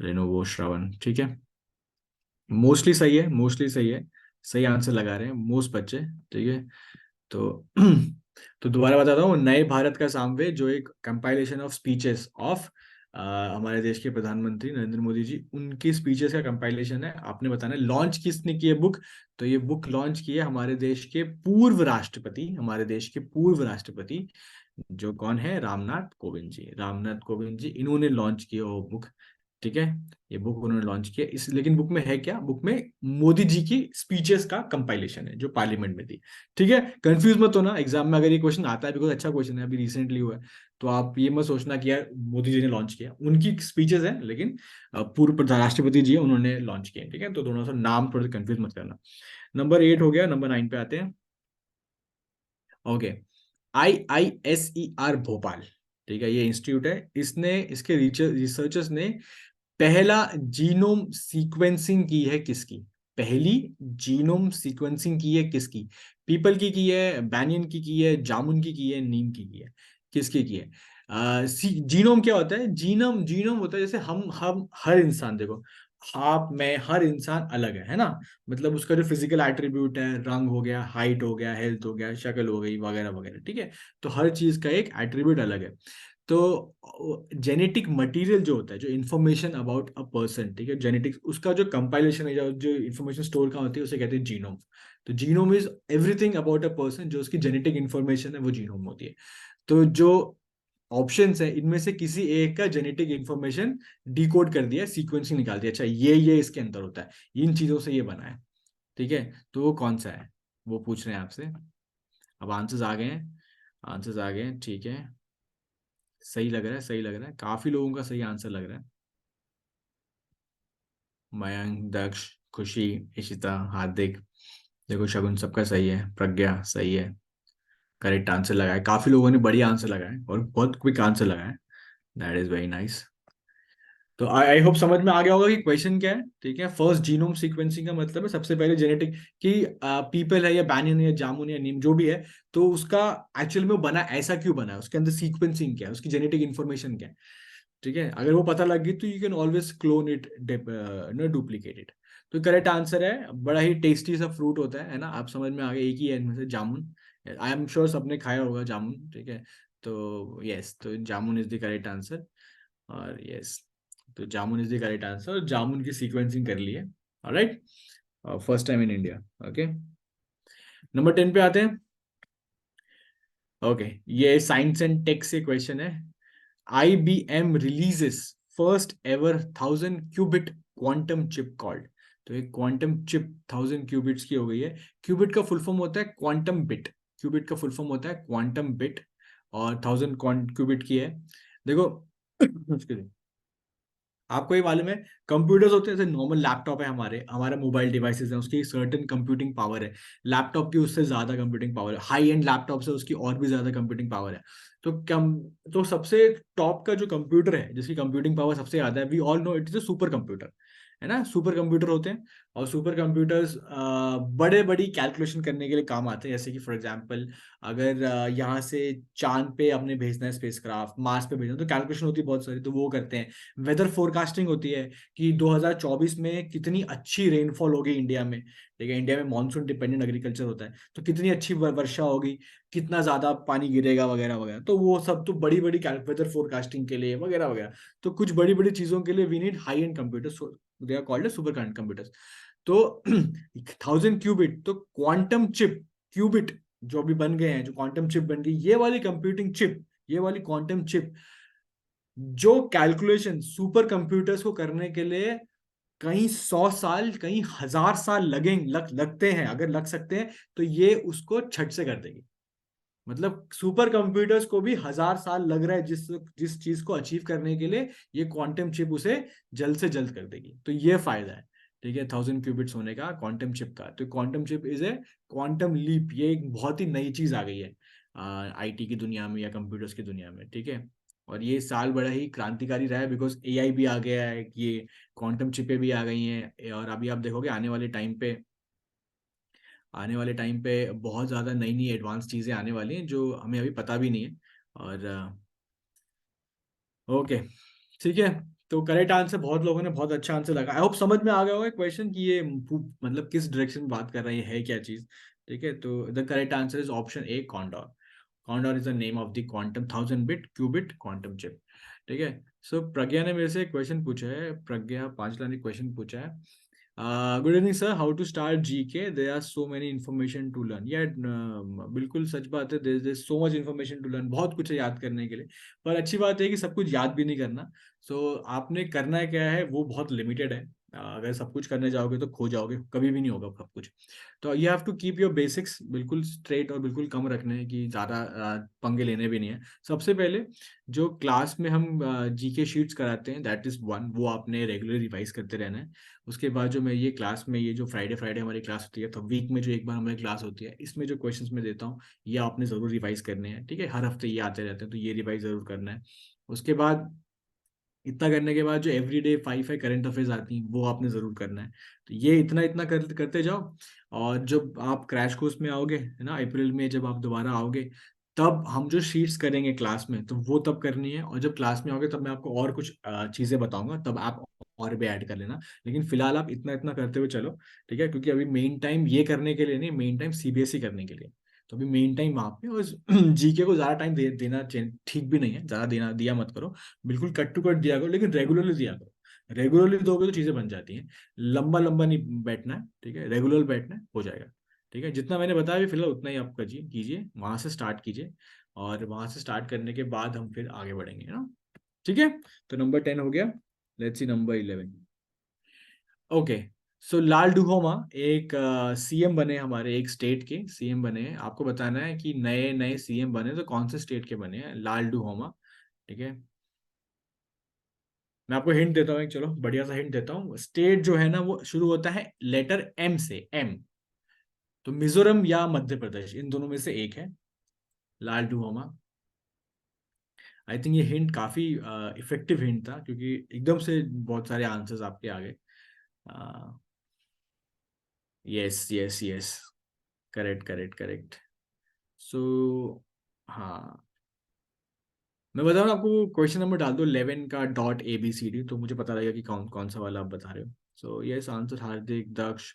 Speaker 1: लेनोवो, श्रवण, ठीक है। मोस्टली सही है, मोस्टली सही है, सही आंसर लगा रहे हैं मोस्ट बच्चे, ठीक है। तो तो दोबारा बताता हूँ, नए भारत का सामवे जो एक कंपाइलेशन ऑफ स्पीचेस ऑफ हमारे देश के प्रधानमंत्री नरेंद्र मोदी जी, उनकी स्पीचेस का कंपाइलेशन है। आपने बताना है लॉन्च किसने की है बुक। तो ये बुक लॉन्च की है हमारे देश के पूर्व राष्ट्रपति, हमारे देश के पूर्व राष्ट्रपति, जो कौन है? रामनाथ कोविंद जी, रामनाथ कोविंद जी, इन्होंने लॉन्च किया वो बुक, ठीक है। ये बुक उन्होंने लॉन्च किया इस, लेकिन बुक में है क्या? बुक में मोदी जी की स्पीचेस का कंपाइलेशन है जो पार्लियामेंट में थी, ठीक है। कंफ्यूज मत होना, एग्जाम में अगर ये क्वेश्चन आता है, बिकॉज अच्छा क्वेश्चन है, अभी रिसेंटली हुआ है, तो आप ये मत सोचना कि यार मोदी जी ने लॉन्च किया, उनकी स्पीचेस है, लेकिन पूर्व प्रधान राष्ट्रपति जी है, उन्होंने लॉन्च किया, ठीक है। तो दोनों सा नाम थोड़ा कंफ्यूज मत करना। नंबर 8 हो गया, नंबर 9 पे आते हैं। ओके, IISER भोपाल, ठीक है, ये इंस्टीट्यूट है, इसने इसके रिसर्चर्स ने पहला जीनोम सीक्वेंसिंग की है किसकी? पहली जीनोम सीक्वेंसिंग की है किसकी? पीपल की है, बैनियन की है, जामुन की है, नीम की है, किसकी की है? जीनोम क्या होता है? जीनोम जीनोम होता है जैसे हम हर इंसान, देखो आप मैं हर इंसान अलग है ना? मतलब उसका जो फिजिकल एट्रीब्यूट है, रंग हो गया, हाइट हो गया, हेल्थ हो गया, शक्ल हो गई, वगैरह वगैरह, ठीक है? तो हर चीज का एक एट्रीब्यूट अलग है। तो जेनेटिक मटेरियल जो होता है, जो इन्फॉर्मेशन अबाउट अ पर्सन, ठीक है, जेनेटिक्स उसका जो कंपाइलेशन है, जो इन्फॉर्मेशन स्टोर का होती है, उसे कहते हैं जीनोम। तो genome is everything about a person, जो उसकी जेनेटिक इन्फॉर्मेशन है वो जीनोम होती है। तो जो ऑप्शंस है, इनमें से किसी एक का जेनेटिक इन्फॉर्मेशन डिकोड कर दिया, सीक्वेंसिंग निकाल दिया, अच्छा ये इसके अंदर होता है, इन चीजों से ये बना है, ठीक है? तो वो कौन सा है, वो पूछ रहे हैं आपसे। अब आंसर्स आ गए हैं, आंसर्स आ गए हैं, ठीक है। सही लग रहा है, सही लग रहा है, काफी लोगों का सही आंसर लग रहा है। मयंक, दक्ष, खुशी, इशिता, हार्दिक, देखो शगुन सबका सही है, प्रज्ञा सही है, करेक्ट आंसर लगाया, काफी लोगों ने बढ़िया आंसर लगाया और बहुत क्विक आंसर लगाया। That is very nice. तो आई होप समझ में आ गया होगा कि क्वेश्चन क्या है, ठीक है? फर्स्ट जीनोम सीक्वेंसिंग का मतलब है सबसे पहले जेनेटिक कि पीपल है या बैनियन है या जामुन या नीम जो भी है, तो उसका एक्चुअल में वो बना ऐसा क्यों बना है, उसके अंदर सीक्वेंसिंग क्या है, उसकी जेनेटिक इन्फॉर्मेशन क्या है, ठीक है? अगर वो पता लग गई तो you can always clone it, no duplicate it. तो करेक्ट आंसर है, बड़ा ही टेस्टी सा फ्रूट होता है ना? आप समझ में आ गए, एक ही है इनमें से, जामुन। आई एम श्योर सबने खाया होगा जामुन, ठीक है? तो यस, तो जामुन इज द करेक्ट आंसर। और यस, तो जामुन इज द करेक्ट आंसर, और जामुन की सीक्वेंसिंग कर ली है। Alright, first time in India. Okay, number 10 पे आते हैं। ओके, ये साइंस एंड टेक से क्वेश्चन है। IBM releases first ever 1000 qubit quantum chip called। तो एक क्वांटम चिप 1000 क्यूबिट्स की हो गई है। क्यूबिट का फुल फॉर्म होता है क्वांटम बिट। क्यूबिट का फुल फॉर्म होता है क्वांटम बिट, और 1000 क्यूबिट की है। देखो excuse me, आपको ये मालूम है, कंप्यूटर्स होते हैं जैसे नॉर्मल लैपटॉप है, हमारे हमारे मोबाइल डिवाइसेस हैं, उसकी सर्टेन कंप्यूटिंग पावर है। लैपटॉप की उससे ज्यादा कंप्यूटिंग पावर है, हाई एंड लैपटॉप से उसकी और भी ज्यादा कंप्यूटिंग पावर है। तो कम, तो सबसे टॉप का जो कंप्यूटर है जिसकी कंप्यूटिंग पावर सबसे ज्यादा है, we all know it is a super computer, है ना? सुपर कंप्यूटर होते हैं। और सुपर कंप्यूटर्स बड़े बड़ी कैलकुलेशन करने के लिए काम आते हैं, जैसे कि फॉर एग्जांपल अगर यहाँ से चांद पे हमने भेजना है स्पेसक्राफ्ट, मार्स पे भेजना है, तो कैलकुलेशन होती है बहुत सारी, तो वो करते हैं। वेदर फोरकास्टिंग होती है कि 2024 में कितनी अच्छी रेनफॉल होगी इंडिया में, ठीक है? इंडिया में मानसून डिपेंडेंट एग्रीकल्चर होता है, तो कितनी अच्छी वर्षा होगी, कितना ज्यादा पानी गिरेगा, वगैरह वगैरह। तो वो सब तो बड़ी बड़ी वेदर फोरकास्टिंग के लिए, वगैरह वगैरह। तो कुछ बड़ी बड़ी चीजों के लिए we need high end computers, they are called super computers. तो 1000 क्यूबिट, तो क्वांटम चिप, क्यूबिट जो अभी बन गए हैं, जो क्वांटम चिप बन गई, ये वाली कंप्यूटिंग चिप, ये वाली क्वांटम चिप, जो कैलकुलेशन सुपर कंप्यूटर्स को करने के लिए कहीं 100 साल, कहीं 1000 साल लगते हैं, अगर लग सकते हैं, तो ये उसको छट से कर देगी। मतलब सुपर कंप्यूटर्स को भी 1000 साल लग रहा है जिस जिस चीज को अचीव करने के लिए, ये क्वांटम चिप उसे जल्द से जल्द कर देगी। तो ये फायदा है, ठीक है, 1000 क्यूबिट्स होने का क्वांटम चिप का। तो quantum chip is a quantum leap, ये एक बहुत ही नई चीज आ गई है आईटी की दुनिया में या कंप्यूटर्स की दुनिया में, ठीक है? और ये साल बड़ा ही क्रांतिकारी रहा है, बिकॉज एआई भी आ गया है, ये क्वांटम चिपें भी आ गई हैं, और अभी आप देखोगे आने वाले टाइम पे बहुत ज़्यादा नई नई एडवांस चीज़ें आने वाली हैं जो हमें अभी पता भी नहीं है। और ओके, ठीक है। तो करेक्ट आंसर, बहुत लोगों ने बहुत अच्छा आंसर लगा। आई होप समझ में आ गया होगा क्वेश्चन कि ये मतलब किस डायरेक्शन में बात कर रही है क्या चीज़, ठीक है? तो the correct answer is option A, Condor. Condor is the name of the quantum 1000 bit qubit quantum chip, ठीक है? सो प्रज्ञा ने मेरे से क्वेश्चन पूछा है, प्रज्ञा पांचला ने क्वेश्चन पूछा है। Good evening sir, how to start GK, there are so many information to learn. Yeah बिल्कुल सच बात है, there so much information to learn, बहुत कुछ है याद करने के लिए। पर अच्छी बात है कि सब कुछ याद भी नहीं करना। सो आपने करना है क्या है, वो बहुत लिमिटेड है। अगर सब कुछ करने जाओगे तो खो जाओगे, कभी भी नहीं होगा सब कुछ। तो you have to keep your basics बिल्कुल स्ट्रेट और बिल्कुल कम रखने हैं, कि ज़्यादा पंगे लेने भी नहीं है। सबसे पहले जो क्लास में हम जीके शीट्स कराते हैं, दैट इज़ वन, वो आपने रेगुलर रिवाइज करते रहना है। उसके बाद जो मैं ये क्लास में, ये जो फ्राइडे फ्राइडे हमारी क्लास होती है, तो वीक में जो एक बार हमारी क्लास होती है, इसमें जो क्वेश्चंस मैं देता हूँ ये आपने ज़रूर रिवाइज करने हैं, ठीक है। हर हफ्ते ये आते रहते हैं, तो ये रिवाइज ज़रूर करना है। उसके बाद इतना करने के बाद जो एवरीडे 5 है करंट अफेयर्स आती हैं, वो आपने ज़रूर करना है। तो ये इतना इतना करते जाओ। और जब आप क्रैश कोर्स में आओगे, है ना, अप्रैल में जब आप दोबारा आओगे, तब हम जो शीट्स करेंगे क्लास में, तो वो तब करनी है। और जब क्लास में आओगे तब मैं आपको और कुछ चीज़ें बताऊंगा, तब आप और भी ऐड कर लेना। लेकिन फिलहाल आप इतना इतना करते हुए चलो, ठीक है, क्योंकि अभी मेन टाइम ये करने के लिए नहीं, मेन टाइम सीबीएसई करने के लिए। तो अभी मेन टाइम वहाँ पे, और जीके को ज़्यादा टाइम देना ठीक भी नहीं है, ज़्यादा देना दिया मत करो। बिल्कुल कट टू कट दिया करो, लेकिन रेगुलरली दिया करो। रेगुलरली दोगे तो चीज़ें बन जाती हैं। लंबा लंबा नहीं बैठना है, ठीक है, रेगुलर बैठना है, हो जाएगा। ठीक है, जितना मैंने बताया अभी फिलहाल उतना ही आप कीजिए कीजिए, वहां से स्टार्ट कीजिए। और वहां से स्टार्ट करने के बाद हम फिर आगे बढ़ेंगे, है ना। ठीक है, तो नंबर 10 हो गया। Let's see number 11। Okay, so Lalduhoma एक सीएम बने, हमारे एक स्टेट के सीएम बने हैं। आपको बताना है कि नए नए सीएम बने तो कौन से स्टेट के बने हैं। लाल डुहोमा, ठीक है। मैं आपको हिंट देता हूँ, एक चलो बढ़िया सा हिंट देता हूँ। स्टेट जो है ना वो शुरू होता है लेटर एम से, एम। तो मिजोरम या मध्य प्रदेश, इन दोनों में से एक है लाल डुहोमा। आई थिंक ये हिंट काफी इफेक्टिव हिंट था, क्योंकि एकदम से बहुत सारे आंसर्स आपके आ गए। Yes yes yes, correct correct correct. So हाँ, मैं बता रहा हूँ आपको, क्वेश्चन नंबर डाल दो 11 का .abcd, तो मुझे पता लगेगा कि कौन कौन सा वाला आप बता रहे हो। So yes answer, Hardik, Daksh,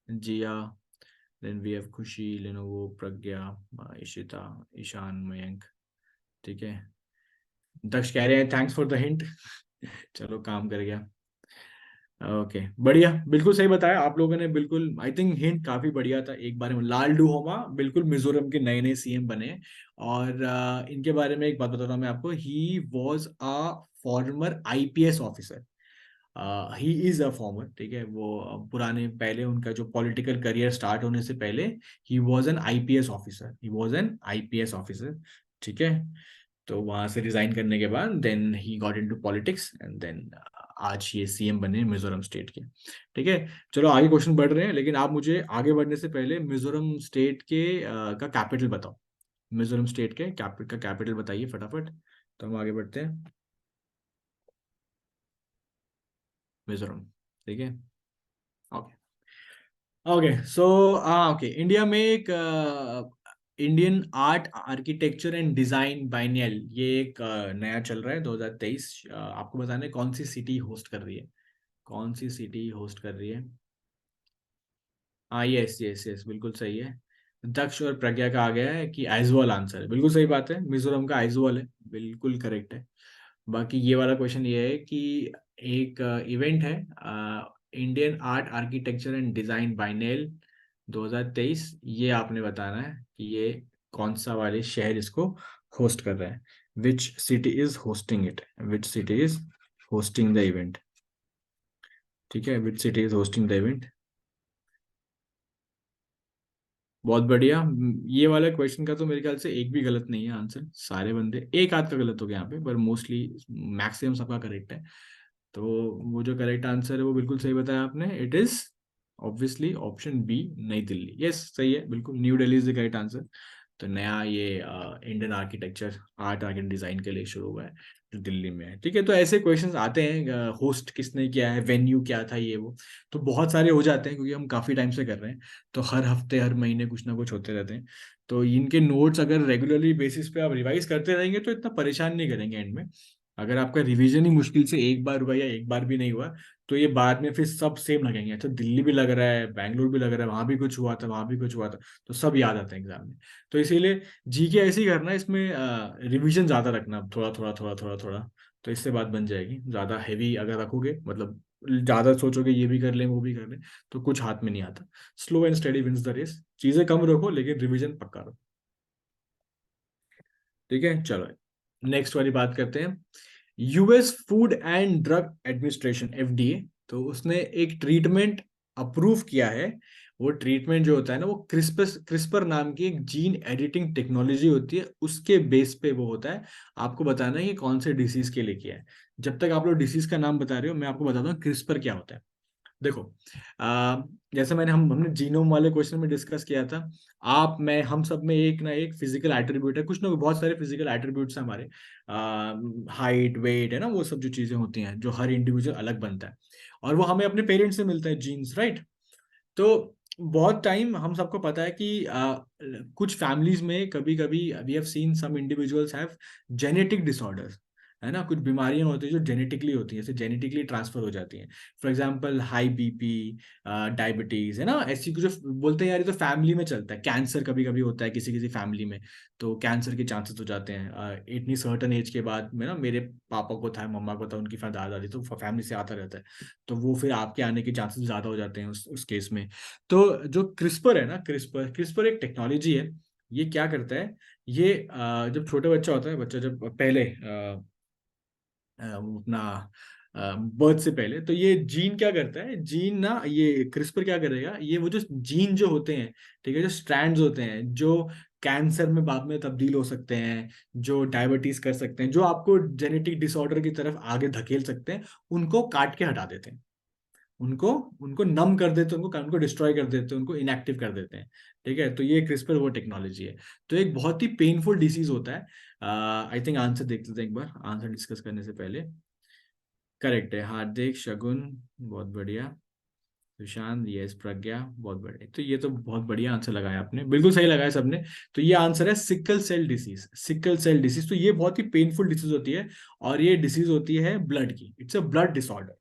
Speaker 1: Jiya, then we have Khushi, Lenovo, Pragya, Ishita, Ishaan, Mayank. ठीक है, दक्ष कह रहे हैं थैंक्स फॉर द हिंट। चलो काम कर गया। ओके, बढ़िया, बिल्कुल सही बताया आप लोगों ने, बिल्कुल। आई थिंक हिंट काफी बढ़िया था। एक बारे में लाल डुहोमा बिल्कुल मिजोरम के नए नए सीएम बने हैं। और इनके बारे में एक बात बताता हूँ मैं आपको, he was a former IPS officer. He is a former, ठीक है, वो पुराने, पहले उनका जो पॉलिटिकल करियर स्टार्ट होने से पहले he was an IPS officer, he was an IPS officer. ठीक है, तो वहां से रिजाइन करने के बाद then he got into politics, and then आज ये सीएम बने मिजोरम स्टेट के। ठीक है, चलो आगे क्वेश्चन बढ़ रहे हैं, लेकिन आप मुझे आगे बढ़ने से पहले मिजोरम स्टेट के का कैपिटल बताओ। मिजोरम स्टेट के का कैपिटल बताइए फटाफट, तो हम आगे बढ़ते हैं। मिजोरम, ठीक है। Okay, okay, so okay, India में एक Indian art architecture and design biennial, ये एक नया चल रहा है 2023। आपको बताना है कौन सी सिटी होस्ट कर रही है, कौन सी सिटी होस्ट कर रही है। हाँ, यस यस यस, बिल्कुल सही है। दक्ष और प्रज्ञा का आ गया है कि आइजवाल आंसर है, बिल्कुल सही बात है, मिजोरम का आइजवाल है, बिल्कुल करेक्ट है। बाकी ये वाला क्वेश्चन ये है कि एक इवेंट है, Indian art architecture and design biennale 2023, ये आपने बताना है कि ये कौन सा वाले शहर इसको होस्ट कर रहा है। Which city is hosting it, which city is hosting the event. ठीक है, which city is hosting the event. बहुत बढ़िया। ये वाला क्वेश्चन का तो मेरे ख्याल से एक भी गलत नहीं है आंसर, सारे बंदे, एक आध का गलत हो गया यहाँ पे, पर मोस्टली मैक्सिमम सबका करेक्ट है। तो वो जो करेक्ट आंसर है वो बिल्कुल सही बताया आपने, it is obviously option B, Nai Delhi. Yes, सही है, बिल्कुल new Delhi is the correct answer. तो नया ये Indian architecture, art and design के लिए शुरू हुआ है, जो दिल्ली में है। ठीक है, तो ऐसे क्वेश्चंस आते हैं, होस्ट किसने किया है, वेन्यू क्या था, ये वो, तो बहुत सारे हो जाते हैं, क्योंकि हम काफी टाइम से कर रहे हैं। तो हर हफ्ते हर महीने कुछ ना कुछ होते रहते हैं। तो इनके नोट्स अगर रेगुलरली बेसिस पे आप रिवाइज करते रहेंगे तो इतना परेशान नहीं करेंगे एंड में। अगर आपका रिवीजन ही मुश्किल से एक बार हुआ या एक बार भी नहीं हुआ, तो ये बाद में फिर सब सेम लगेंगे। अच्छा, दिल्ली भी लग रहा है, बैंगलोर भी लग रहा है, वहां भी कुछ हुआ था, वहां भी कुछ हुआ था, तो सब याद आता है एग्जाम में। तो इसीलिए जीके ऐसे ही करना है, इसमें रिवीजन ज्यादा रखना, थोड़ा थोड़ा थोड़ा थोड़ा थोड़ा। तो इससे बात बन जाएगी। ज्यादा हैवी अगर रखोगे, मतलब ज्यादा सोचोगे ये भी कर लें वो भी कर लें, तो कुछ हाथ में नहीं आता। Slow and steady wins the race, चीजें कम रखो लेकिन रिवीजन पक्का रखो। ठीक है, चलो नेक्स्ट वाली बात करते हैं। US food and drug administration, FDA, तो उसने एक ट्रीटमेंट अप्रूव किया है। वो ट्रीटमेंट जो होता है ना, वो क्रिस्पर नाम की एक जीन एडिटिंग टेक्नोलॉजी होती है, उसके बेस पे वो होता है। आपको बताना है कि कौन से डिसीज के लिए किया है। जब तक आप लोग डिसीज का नाम बता रहे हो, मैं आपको बताता हूँ क्रिस्पर क्या होता है। देखो, आ, जैसे हमने जीनोम वाले क्वेश्चन में डिस्कस किया था, आप मैं हम सब में एक ना एक फिजिकल एट्रीब्यूट है, कुछ ना बहुत सारे फिजिकल एट्रीब्यूट्स हैं हमारे। हाइट, वेट, है ना, वो सब जो चीजें होती हैं जो हर इंडिविजुअल अलग बनता है, और वो हमें अपने पेरेंट्स से मिलता है, जीन्स, राइट। तो बहुत टाइम हम सबको पता है कि कुछ फैमिलीज में कभी कभी we have seen some individuals have genetic disorders, है ना, कुछ बीमारियां होती है जो जेनेटिकली होती है, जैसे जेनेटिकली ट्रांसफर हो जाती हैं। For example high BP, diabetes, है ना, ऐसी कुछ जो बोलते हैं यार ये तो फैमिली में चलता है। कैंसर कभी कभी होता है किसी किसी फैमिली में, तो कैंसर के चांसेस हो जाते हैं इतनी सर्टन एज के बाद में ना। मेरे पापा को था, मम्मा को था, उनकी दादा दादी, तो फैमिली से आता रहता है, तो वो फिर आपके आने के चांसेस ज्यादा हो जाते हैं उस केस में। तो जो क्रिस्पर है ना, क्रिस्पर क्रिस्पर एक टेक्नोलॉजी है। ये क्या करता है, ये जब छोटे बच्चा होता है, बच्चा जब पहले वो अपना बर्थ से पहले, तो ये जीन क्या करता है, जीन ना, ये क्रिस्पर क्या करेगा, ये वो जो जीन जो होते हैं, ठीक है, जो स्ट्रैंड्स होते हैं जो कैंसर में बाद में तब्दील हो सकते हैं, जो डायबिटीज कर सकते हैं, जो आपको जेनेटिक डिसऑर्डर की तरफ आगे धकेल सकते हैं, उनको काट के हटा देते हैं। उनको उनको नम कर देते हैं, उनको डिस्ट्रॉय कर देते हैं, उनको इनएक्टिव कर देते हैं। ठीक है, तो ये क्रिस्पर वो टेक्नोलॉजी है। तो एक बहुत ही पेनफुल डिसीज होता है। आई थिंक आंसर देख लेते हैं एक बार, आंसर डिस्कस करने से पहले। करेक्ट है, हार्दिक, शगुन, बहुत बढ़िया। सुशांत, यस, प्रज्ञा, बहुत बढ़िया। तो ये तो बहुत बढ़िया आंसर लगाया आपने, बिल्कुल सही लगाया सबने। तो ये आंसर है sickle cell disease. Sickle cell disease, तो ये बहुत ही पेनफुल डिसीज होती है, और ये डिसीज होती है ब्लड की। It's a blood disorder.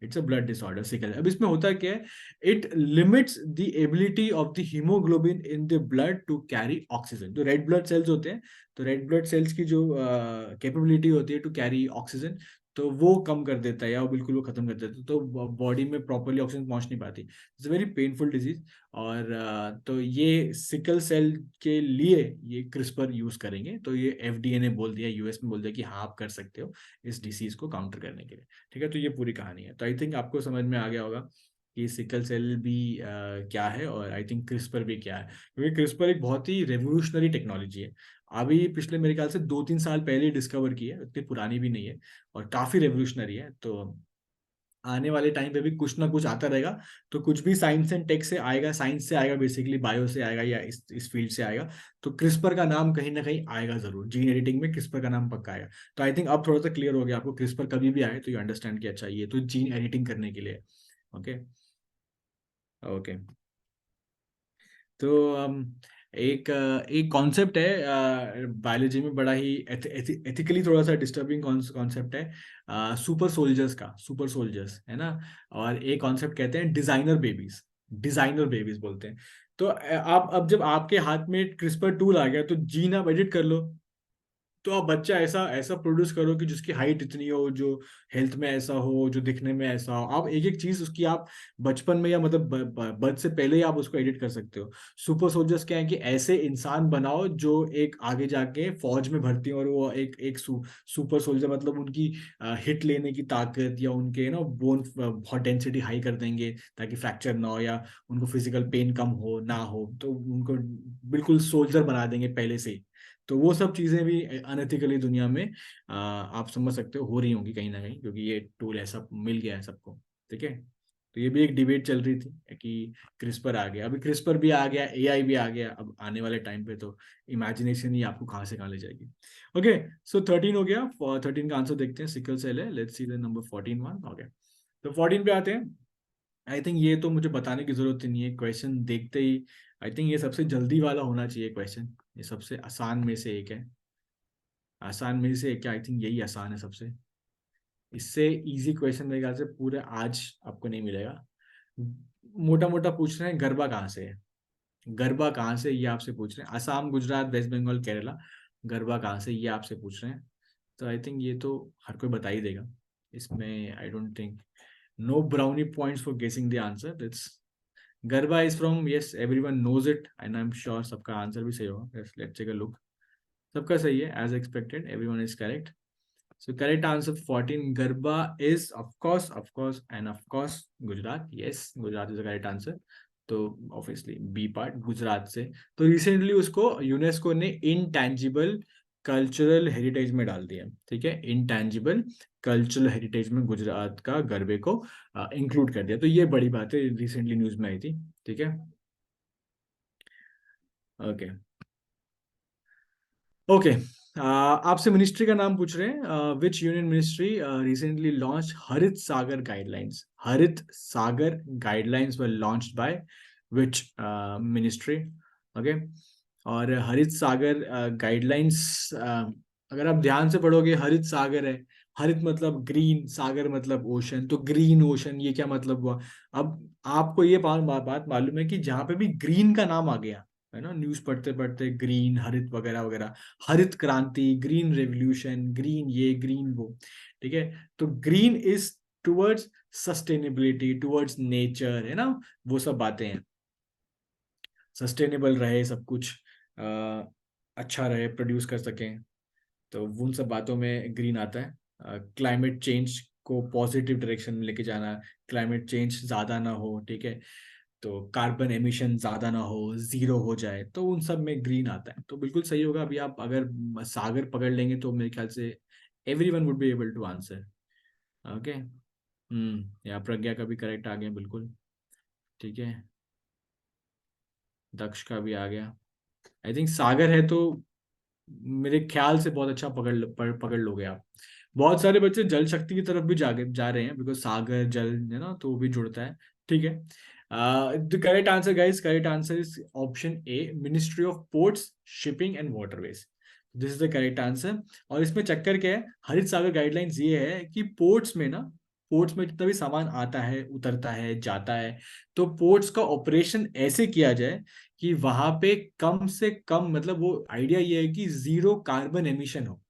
Speaker 1: It's a blood disorder, sickle. अब इसमें होता क्या है, it limits the ability of the haemoglobin in the blood to carry oxygen. जो रेड ब्लड सेल्स होते हैं, तो रेड ब्लड सेल्स की जो कैपेबिलिटी होती है टू कैरी ऑक्सीजन, तो वो कम कर देता है, या वो बिल्कुल वो खत्म कर देता है, तो बॉडी में प्रॉपरली ऑक्सीजन पहुंच नहीं पाती। It's a very painful disease. और तो ये सिकल सेल के लिए ये क्रिस्पर यूज करेंगे, तो ये एफडीए ने बोल दिया, यूएस में बोल दिया कि हाँ आप कर सकते हो इस डिसीज को काउंटर करने के लिए। ठीक है, तो ये पूरी कहानी है। तो आई थिंक आपको समझ में आ गया होगा कि सिकल सेल भी क्या है, और आई थिंक क्रिस्पर भी क्या है, क्योंकि क्रिस्पर एक बहुत ही रेवोल्यूशनरी टेक्नोलॉजी है। अभी पिछले मेरे ख्याल से 2-3 साल पहले डिस्कवर की है, इतनी पुरानी भी नहीं है, और काफी रेवोल्यूशनरी है। तो आने वाले टाइम पे भी कुछ ना कुछ आता रहेगा। तो कुछ भी साइंस एंड टेक से आएगा, साइंस से आएगा, बेसिकली बायो से आएगा, या इस फील्ड से आएगा, तो क्रिस्पर का नाम कहीं ना कहीं आएगा जरूर। जीन एडिटिंग में क्रिस्पर का नाम पक्का आएगा। तो आई थिंक अब थोड़ा सा क्लियर हो गया आपको, क्रिस्पर कभी भी आए तो यू अंडरस्टैंड कि अच्छा ये तो जीन एडिटिंग करने के लिए। ओके। ओके। तो एक कॉन्सेप्ट है बायोलॉजी में, बड़ा ही एथिकली थोड़ा सा डिस्टर्बिंग कॉन्सेप्ट है, सुपर सोल्जर्स का। सुपर सोल्जर्स, है ना। और एक कॉन्सेप्ट कहते हैं डिजाइनर बेबीज। डिजाइनर बेबीज बोलते हैं। तो आप अब जब आपके हाथ में क्रिस्पर टूल आ गया, तो जीन आप एडिट कर लो, तो आप बच्चा ऐसा ऐसा प्रोड्यूस करो कि जिसकी हाइट इतनी हो, जो हेल्थ में ऐसा हो, जो दिखने में ऐसा हो। आप एक एक चीज उसकी आप बचपन में, या मतलब बर्थ से पहले ही आप उसको एडिट कर सकते हो। सुपर सोल्जर्स क्या है कि ऐसे इंसान बनाओ जो एक आगे जाके फौज में भर्ती हो, और वो एक सुपर सोल्जर, मतलब उनकी हिट लेने की ताकत, या उनके ना बोन बहुत डेंसिटी हाई कर देंगे ताकि फ्रैक्चर ना हो, या उनको फिजिकल पेन कम हो ना हो, तो उनको बिल्कुल सोल्जर बना देंगे पहले से ही। तो वो सब चीजें भी अनएथिकली दुनिया में आप समझ सकते हो रही होंगी कहीं ना कहीं, क्योंकि ये टूल ऐसा मिल गया है सबको। ठीक है, तो ये भी एक डिबेट चल रही थी कि क्रिस्पर आ गया, अभी क्रिस्पर भी आ गया, एआई भी आ गया, अब आने वाले टाइम पे तो इमेजिनेशन ही आपको कहाँ से कहाँ ले जाएगी। ओके, सो 13 हो गया। 13 का आंसर देखते हैं, सिकल सेल है। Let's see the number 14 one. Okay, तो 14 पे आते हैं। आई थिंक ये तो मुझे बताने की जरूरत ही नहीं है, क्वेश्चन देखते ही आई थिंक ये सबसे जल्दी वाला होना चाहिए क्वेश्चन। ये सबसे आसान में से एक है। आसान में से एक क्या, आई थिंक यही आसान है सबसे। इससे इजी क्वेश्चन मेरे ख्याल से पूरे आज आपको नहीं मिलेगा। मोटा मोटा पूछ रहे हैं गरबा कहाँ से है। गरबा कहाँ से, ये आपसे पूछ रहे हैं। असम, गुजरात, वेस्ट बंगाल, केरला, गरबा कहाँ से, ये आपसे पूछ रहे हैं। तो आई थिंक ये तो हर कोई बता ही देगा। इसमें I don't think, no brownie points for guessing the answer. That's Garba is from, yes, everyone knows it, and I am sure सबका आंसर भी सही होगा। Let's take a look. सबका सही है, as expected, everyone is correct. So correct answer 14 Garba is of course and of course Gujarat. Yes, Gujarat is the correct answer. तो obviously B part Gujarat से. तो रिसेंटली उसको यूनेस्को ने इनटैंजिबल कल्चरल हेरिटेज में डाल दिया. ठीक है, इनटैंजिबल कल्चरल हेरिटेज में गुजरात का गरबे को इंक्लूड कर दिया. तो ये बड़ी बात है, रिसेंटली न्यूज में आई थी. ठीक है, ओके ओके. आपसे मिनिस्ट्री का नाम पूछ रहे हैं. Which union ministry recently launch Harit Sagar guidelines. Harit Sagar guidelines were launched by which ministry. Okay. और हरित सागर गाइडलाइंस, अगर आप ध्यान से पढ़ोगे, हरित सागर है. हरित मतलब ग्रीन, सागर मतलब ओशन. तो ग्रीन ओशन, ये क्या मतलब हुआ? अब आपको ये बात मालूम है कि जहां पे भी ग्रीन का नाम आ गया है ना, न्यूज पढ़ते पढ़ते, ग्रीन हरित वगैरह वगैरह, हरित क्रांति, ग्रीन रेवोल्यूशन, ग्रीन ये ग्रीन वो. ठीक है, तो green is towards sustainability, towards nature, है ना, वो सब बातें हैं. सस्टेनेबल रहे सब कुछ, अ, अच्छा रहे, प्रोड्यूस कर सकें, तो उन सब बातों में ग्रीन आता है. क्लाइमेट चेंज को पॉजिटिव डायरेक्शन में लेके जाना, क्लाइमेट चेंज ज़्यादा ना हो. ठीक है, तो कार्बन एमिशन ज़्यादा ना हो, ज़ीरो हो जाए, तो उन सब में ग्रीन आता है. तो बिल्कुल सही होगा. अभी आप अगर सागर पकड़ लेंगे तो मेरे ख्याल से everyone would be able to answer. Okay. Yeah Pragya का भी करेक्ट आ गया बिल्कुल. ठीक है, दक्ष का भी आ गया. आई थिंक सागर है तो मेरे ख्याल से बहुत अच्छा पकड़ लोगे आप. बहुत सारे बच्चे जल शक्ति की तरफ भी जा रहे हैं, बिकॉज सागर जल है ना, तो वो भी जुड़ता है. ठीक है. The correct answer guys, correct answer is option A, ministry of ports, shipping and waterways. This is the correct answer. और इसमें चक्कर क्या है, हरित सागर गाइडलाइंस ये है कि पोर्ट्स में ना, पोर्ट्स में जितना भी सामान आता है, उतरता है, जाता है, तो पोर्ट्स का ऑपरेशन ऐसे किया जाए कि वहां पे कम से कम, मतलब वो आइडिया ये है कि जीरो कार्बन एमिशन हो.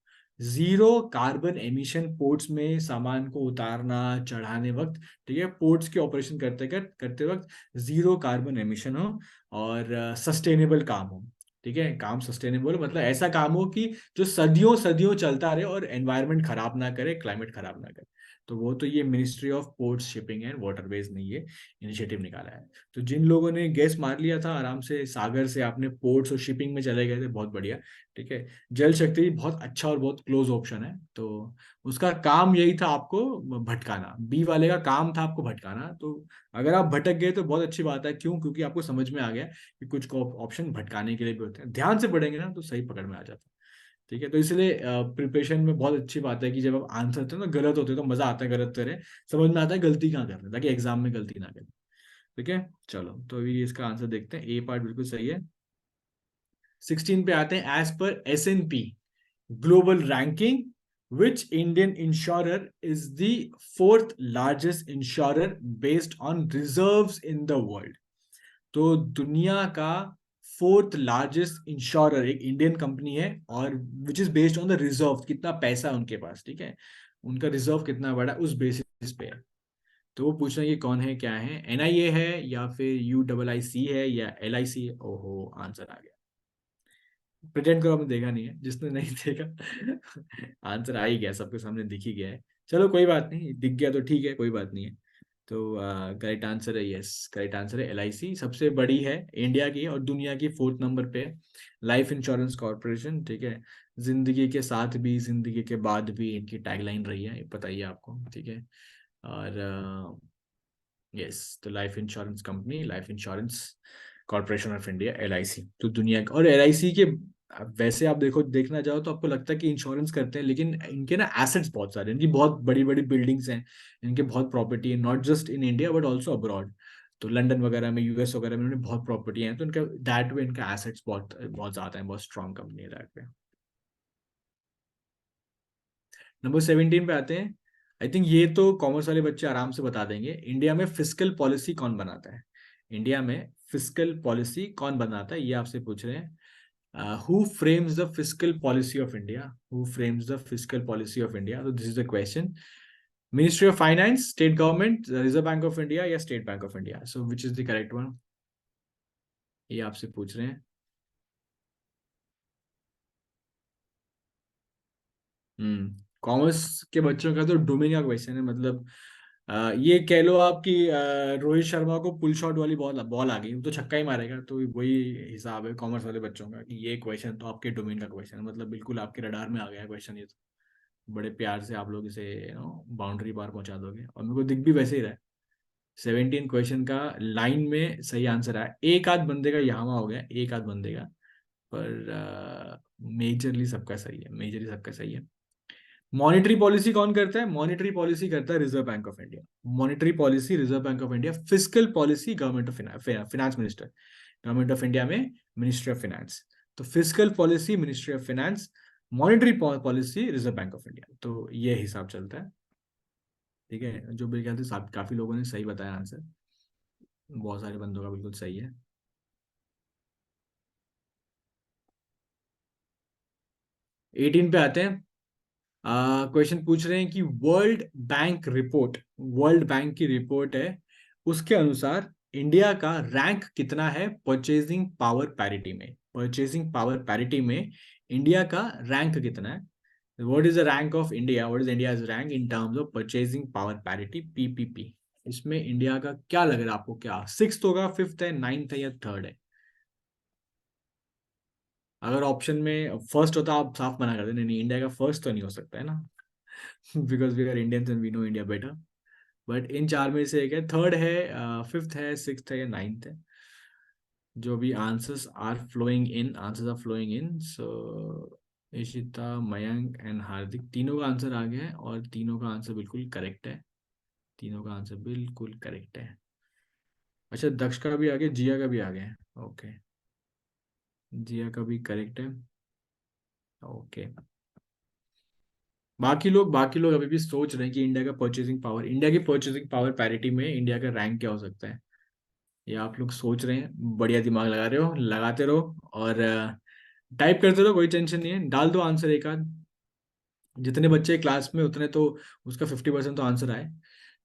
Speaker 1: जीरो कार्बन एमिशन पोर्ट्स में सामान को उतारना, चढ़ाने वक्त. ठीक है, पोर्ट्स के ऑपरेशन करते वक्त जीरो कार्बन एमिशन हो, और सस्टेनेबल काम हो. ठीक है, काम सस्टेनेबल मतलब ऐसा काम हो कि जो सदियों सदियों चलता रहे और एनवायरनमेंट खराब ना करे, क्लाइमेट खराब ना करे. तो वो तो ये ministry of ports, shipping and waterways ने ये इनिशिएटिव निकाला है. तो जिन लोगों ने गैस मार लिया था आराम से, सागर से आपने पोर्ट्स और शिपिंग में चले गए थे, बहुत बढ़िया. ठीक है, जल शक्ति बहुत अच्छा और बहुत क्लोज ऑप्शन है. तो उसका काम यही था, आपको भटकाना. बी वाले का काम था आपको भटकाना. तो अगर आप भटक गए तो बहुत अच्छी बात है. क्यों? क्योंकि आपको समझ में आ गया कि कुछ ऑप्शन भटकाने के लिए भी होते हैं. ध्यान से पढ़ेंगे ना तो सही पकड़ में आ जाता है. ठीक है, तो इसलिए प्रिपरेशन में बहुत अच्छी बात है कि जब आप आंसर होते हैं ना गलत होते हैं, तो मजा आता है गलत करे, समझ में आता है गलती कहाँ कर रहे हैं, ताकि एग्जाम में गलती ना करें. ठीक है, चलो तो अभी इसका आंसर देखते हैं. ए पार्ट बिल्कुल सही है. 16 पे आते हैं. As per S&P global ranking, which Indian insurer is the fourth largest insurer based on reserves in the world. तो दुनिया का फोर्थ लार्जेस्ट इंश्योरर एक इंडियन कंपनी है, और which is based on the reserve, कितना पैसा है उनके पास. ठीक है, उनका रिजर्व कितना बड़ा है, उस बेसिस पे है. तो वो पूछ रहे हैं कि कौन है, क्या है, NIA है या फिर UIIC है या LIC है. ओहो, आंसर आ गया. प्रेजेंट करो, आपने देखा नहीं है, जिसने नहीं देखा आंसर आ ही गया, सबके सामने दिख ही गया है. चलो कोई बात नहीं, दिख गया तो ठीक है, कोई बात नहीं है. तो करेक्ट आंसर है, यस करेक्ट आंसर है LIC. सबसे बड़ी है, इंडिया की, और दुनिया की 4th नंबर पे है. Life insurance corporation. ठीक है, जिंदगी के साथ भी जिंदगी के बाद भी इनकी टैगलाइन रही है, ये पता ही है आपको. ठीक है, और यस, तो life insurance company, life insurance corporation of India, LIC, तो दुनिया का. और LIC के वैसे आप देखना चाहो तो आपको लगता है कि इंश्योरेंस करते हैं, लेकिन इनके ना एसेट्स बहुत सारे, इनकी बहुत बड़ी बड़ी बिल्डिंग्स हैं, इनके बहुत प्रॉपर्टी है, not just in India but also abroad. तो लंदन वगैरह में, US वगैरह में उन्हें बहुत प्रॉपर्टी है, तो इनका दैट वे इनका एसेट्स बहुत बहुत ज्यादा है, बहुत स्ट्रॉन्ग कंपनी है दैट वे. नंबर 17 पे आते हैं. आई थिंक ये तो कॉमर्स वाले बच्चे आराम से बता देंगे. इंडिया में फिस्कल पॉलिसी कौन बनाता है? इंडिया में फिस्कल पॉलिसी कौन बनाता है, ये आपसे पूछ रहे हैं. Who frames the fiscal policy of India? Who frames the fiscal policy of India? तो this is the question. Ministry of finance, state government, reserve bank of India या state bank of India? So which is the correct one? ये आपसे पूछ रहे हैं. हम्म commerce के बच्चों का तो डोमेन का क्वेश्चन है, मतलब ये कह लो आपकी रोहित शर्मा को पुल शॉट वाली बॉल बॉल आ गई, वो तो छक्का ही मारेगा, तो वही हिसाब है कॉमर्स वाले बच्चों का कि ये क्वेश्चन तो आपके डोमेन का क्वेश्चन है, मतलब बिल्कुल आपके रडार में आ गया क्वेश्चन ये तो। बड़े प्यार से आप लोग इसे बाउंड्री पार पहुंचा दोगे, और मेरे को दिख भी वैसे ही रहा है। 17 क्वेश्चन का लाइन में सही आंसर आया, एक आध बंदे का यहाँ वहाँ हो गया, एक आध बंदे का, पर मेजरली सबका सही है, मेजरली सबका सही है। मॉनेटरी पॉलिसी कौन करता है? मॉनेटरी पॉलिसी करता है reserve bank of India. Monetary policy reserve bank of India, physical policy government of finance minister, government of India में मिनिस्ट्री ऑफ फिनेंस। तो physical policy ministry of finance, monetary policy reserve bank of India, तो ये हिसाब चलता है। ठीक है, जो मेरे ख्याल से काफी लोगों ने सही बताया आंसर, बहुत सारे बंदों का बिल्कुल सही है। 18 पे आते हैं। क्वेश्चन पूछ रहे हैं कि वर्ल्ड बैंक की रिपोर्ट है, उसके अनुसार इंडिया का रैंक कितना है परचेजिंग पावर पैरिटी में? परचेजिंग पावर पैरिटी में इंडिया का रैंक कितना है? What is the rank of India, what is India's rank in terms of purchasing power parity, PPP? इसमें इंडिया का क्या लग रहा है आपको, क्या सिक्स्थ होगा, फिफ्थ है, नाइन्थ है, या थर्ड है? अगर ऑप्शन में फर्स्ट होता आप साफ मना कर दें, नहीं नहीं, इंडिया का फर्स्ट तो नहीं हो सकता है ना, because we are Indians and we know India better. But इन चार में से एक है, थर्ड है, फिफ्थ है, सिक्स्थ है, या नाइन्थ है? जो भी answers are flowing in, so Ishita, Mayank and Hardik, तीनों का आंसर आ गया है, और तीनों का आंसर बिल्कुल करेक्ट है। तीनों का आंसर बिल्कुल करेक्ट है। अच्छा, दक्ष का भी आ गया, जिया का भी आ गया है। ओके, जिया का भी करेक्ट है। ओके, बाकी लोग अभी भी सोच रहे हैं कि इंडिया की परचेसिंग पावर पैरिटी में इंडिया का रैंक क्या हो सकता है। ये आप लोग सोच रहे हैं, बढ़िया दिमाग लगा रहे हो, लगाते रहो, और टाइप करते रहो, कोई टेंशन नहीं है, डाल दो आंसर एक आध। जितने बच्चे क्लास में उतने तो उसका 50% तो आंसर आए।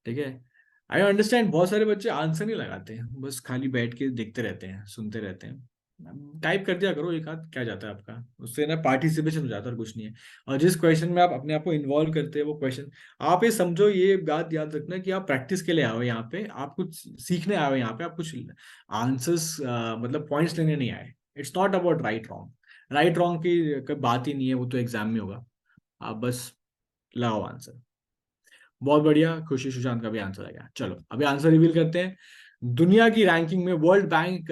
Speaker 1: ठीक है, आई अंडरस्टैंड, बहुत सारे बच्चे आंसर नहीं लगाते हैं, बस खाली बैठ के देखते रहते हैं, सुनते रहते हैं। टाइप कर दिया करो एक आध, क्या जाता है आपका, उससे ना पार्टिसिपेशन हो जाता है और कुछ नहीं है। और जिस क्वेश्चन में आप अपने आप को इन्वॉल्व करते हैं वो क्वेश्चन, आप ये समझो, ये बात याद रखना कि आप प्रैक्टिस के लिए आए हो यहाँ पे, आप कुछ सीखने आए हो यहाँ पे, आप कुछ आंसर्स मतलब पॉइंट्स लेने नहीं आए। It's not about right wrong की कोई बात ही नहीं है, वो तो एग्जाम में होगा। आप बस लगाओ आंसर। बहुत बढ़िया, खुशी सुशांत का भी आंसर आ गया। चलो अभी आंसर रिवील करते हैं। दुनिया की रैंकिंग में वर्ल्ड बैंक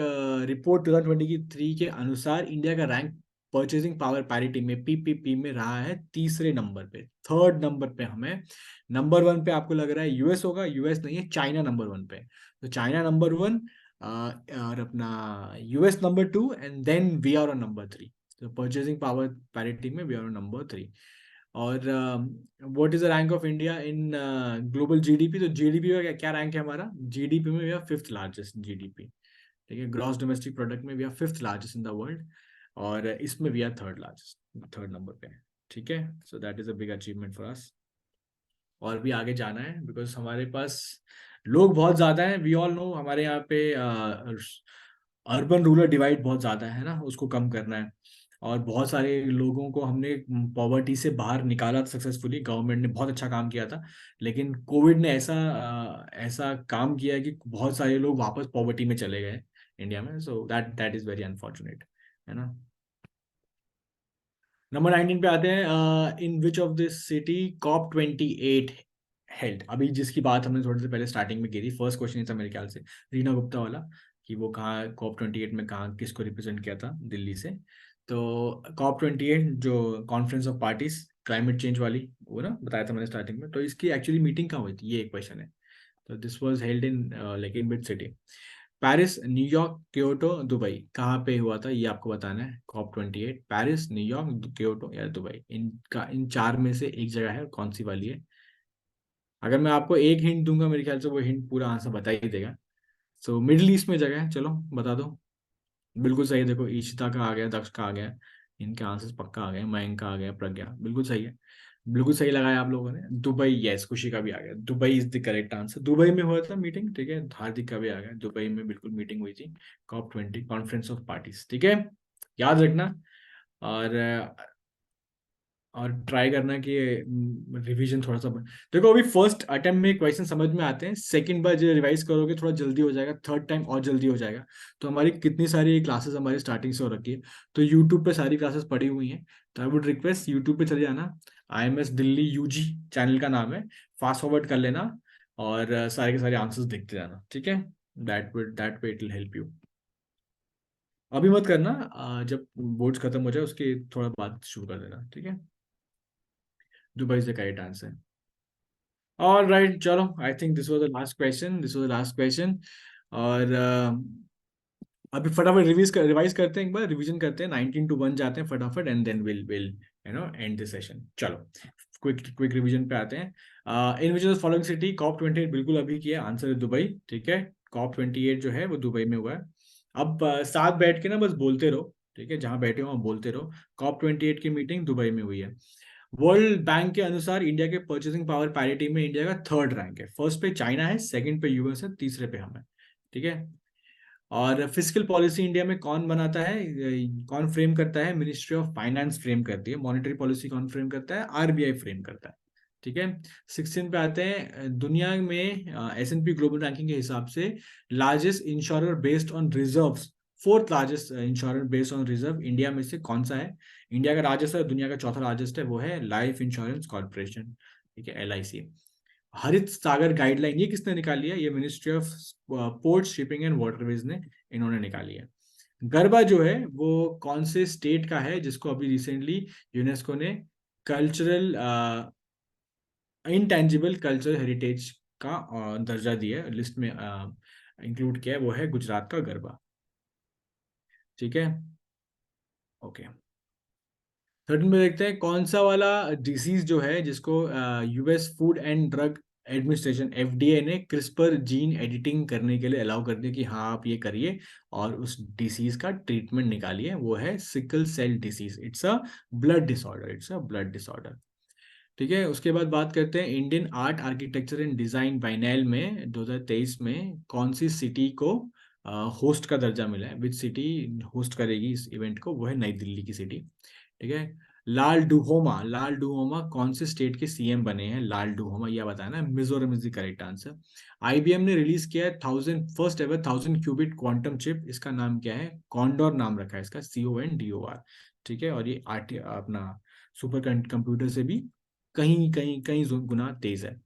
Speaker 1: रिपोर्ट 2023 के अनुसार इंडिया का रैंक परचेजिंग पावर पैरिटी में, पीपीपी में, रहा है तीसरे नंबर पे, थर्ड नंबर पे हमें। नंबर वन पे आपको लग रहा है यूएस होगा, यूएस नहीं है, चाइना नंबर वन पे। तो चाइना नंबर वन, और अपना US number two, and then we are on number three. तो परचेजिंग पावर पैरिटी में we are on number three. और what is the rank of India in global GDP? तो GDP का क्या क्या rank है हमारा? जीडीपी में we are fifth largest GDP. ठीक है, ग्रॉस डोमेस्टिक प्रोडक्ट में we are fifth largest in the world, और इसमें we are third largest, third number पे है। ठीक है, सो that is a big achievement for us. और भी आगे जाना है, बिकॉज हमारे पास लोग बहुत ज्यादा हैं, वी ऑल नो, हमारे यहाँ पे अर्बन रूरल डिवाइड बहुत ज्यादा है ना, उसको कम करना है। और बहुत सारे लोगों को हमने पॉवर्टी से बाहर निकाला था सक्सेसफुली, गवर्नमेंट ने बहुत अच्छा काम किया था। लेकिन कोविड ने ऐसा काम किया है कि बहुत सारे लोग वापस पॉवर्टी में चले गए इंडिया में, so that is very unfortunate, है ना। नंबर 19 पे आते हैं। In which of this city COP28 held? अभी जिसकी बात हमने थोड़ी देर पहले स्टार्टिंग में की थी, फर्स्ट क्वेश्चन ही था मेरे ख्याल से, रीना गुप्ता वाला, कि वो कहाँ COP28 में कहाँ किसको रिप्रेजेंट किया था दिल्ली से। तो COP28 जो conference of parties climate change वाली, वो ना बताया था मैंने स्टार्टिंग में, तो इसकी एक्चुअली मीटिंग कहाँ हुई थी, ये एक क्वेश्चन है। तो this was held in like in big city. Paris, New York, Kyoto, Dubai, कहाँ पे हुआ था ये आपको बताना है। COP28 पेरिस, न्यूयॉर्क, क्योटो या दुबई, इनका इन चार में से एक जगह है, कौन सी वाली है? अगर मैं आपको एक हिंट दूंगा, मेरे ख्याल से वो हिंट पूरा आंसर बता ही देगा। सो मिडिल ईस्ट में जगह है, चलो बता दो। बिल्कुल सही है, देखो ईशिता का आ गया, दक्ष का आ गया, इनके आंसर्स पक्का आ गए, मयंक का आ गया, प्रज्ञा, बिल्कुल सही है। बिल्कुल सही लगाया आप लोगों ने। दुबई, यस, खुशी का भी आ गया, Dubai is the correct answer. Dubai में हुआ था मीटिंग, ठीक है, हार्दिक का भी आ गया, दुबई में बिल्कुल मीटिंग हुई थी, COP20 कॉन्फ्रेंस ऑफ पार्टीज, ठीक है, याद रखना। और और ट्राई करना कि रिवीजन थोड़ा सा देखो, अभी फर्स्ट अटेम्प्ट में क्वेश्चन समझ में आते हैं, सेकंड बार जो रिवाइज करोगे थोड़ा जल्दी हो जाएगा, थर्ड टाइम और जल्दी हो जाएगा। तो हमारी कितनी सारी क्लासेस हमारी स्टार्टिंग से हो रखी है, तो यूट्यूब पे सारी क्लासेस पड़ी हुई हैं। तो आई वुड रिक्वेस्ट यूट्यूब पे चले जाना, IMS दिल्ली UG चैनल का नाम है, फास्ट फॉरवर्ड कर लेना और सारे के सारे आंसर्स देखते जाना, ठीक है। That way it will help you. अभी मत करना, जब बोर्ड्स खत्म हो जाए उसके थोड़ा बाद शुरू कर देना, ठीक है। दुबई से करेक्ट आंसर। ऑल राइट, चलो, I think this was the last question, this was the last question. और अभी फटाफट रिवाइज करते हैं, एक बार रिवीजन करते हैं, 19 to 1 जाते हैं फटाफट, and then will end this session. चलो, क्विक क्विक रिवीजन पे आते हैं। In which of following city COP 28 बिल्कुल अभी किया, आंसर है दुबई, ठीक है। COP 28 जो है वो दुबई में हुआ है। अब साथ बैठ के ना बस बोलते रहो, ठीक है, जहां बैठे हो वहां बोलते रहो। COP 28 की मीटिंग दुबई में हुई है। वर्ल्ड बैंक के अनुसार इंडिया के परचेसिंग पावर पैरिटी में इंडिया का थर्ड रैंक है, फर्स्ट पे चाइना है, सेकंड पे US है, तीसरे पे हम है, ठीक है। और फिजिकल पॉलिसी इंडिया में कौन बनाता है, कौन फ्रेम करता है, मिनिस्ट्री ऑफ फाइनेंस फ्रेम करती है। मॉनेटरी पॉलिसी कौन फ्रेम करता है, RBI फ्रेम करता है, ठीक है। 16 पे आते हैं, दुनिया में S&P ग्लोबल रैंकिंग के हिसाब से largest insurer based on reserves, fourth largest insurer based on reserve India में से कौन सा है। इंडिया का लार्जेस्ट है, दुनिया का चौथा लार्जेस्ट है, वो है लाइफ इंश्योरेंस कॉर्पोरेशन, ठीक है, LIC। हरित सागर गाइडलाइन ये किसने निकाली है, ये ministry of port shipping and waterways ने इन्होंने निकाली है। गरबा जो है वो कौन से स्टेट का है, जिसको अभी रिसेंटली यूनेस्को ने कल्चरल इंटेंजिबल कल्चरल हेरिटेज का दर्जा दिया है, लिस्ट में इंक्लूड किया है, वो है गुजरात का गरबा, ठीक है। ओके, 13 में देखते हैं कौन सा वाला डिसीज जो है जिसको US food and drug administration FDA ने क्रिस्पर जीन एडिटिंग करने के लिए अलाउ कर दिया कि हाँ आप ये करिए और उस डिसीज का ट्रीटमेंट निकालिए, वो है sickle cell disease. It's a blood disorder, it's a blood disorder, ठीक है। उसके बाद बात करते हैं Indian art architecture and design biennale में 2023 में कौन सी सिटी को होस्ट का दर्जा मिला है, विच सिटी होस्ट करेगी इस इवेंट को, वो है नई दिल्ली की सिटी, ठीक है। लाल डुहोमा कौन से स्टेट के CM बने हैं, लाल डुहोमा यह बताना है, Mizoram is the correct answer. IBM ने रिलीज किया है 1000 क्वांटम चिप, इसका नाम क्या है, कॉन्डोर नाम रखा है इसका, CONDOR, ठीक है। और ये अपना सुपर कंप्यूटर से भी कहीं कहीं कहीं गुना तेज है।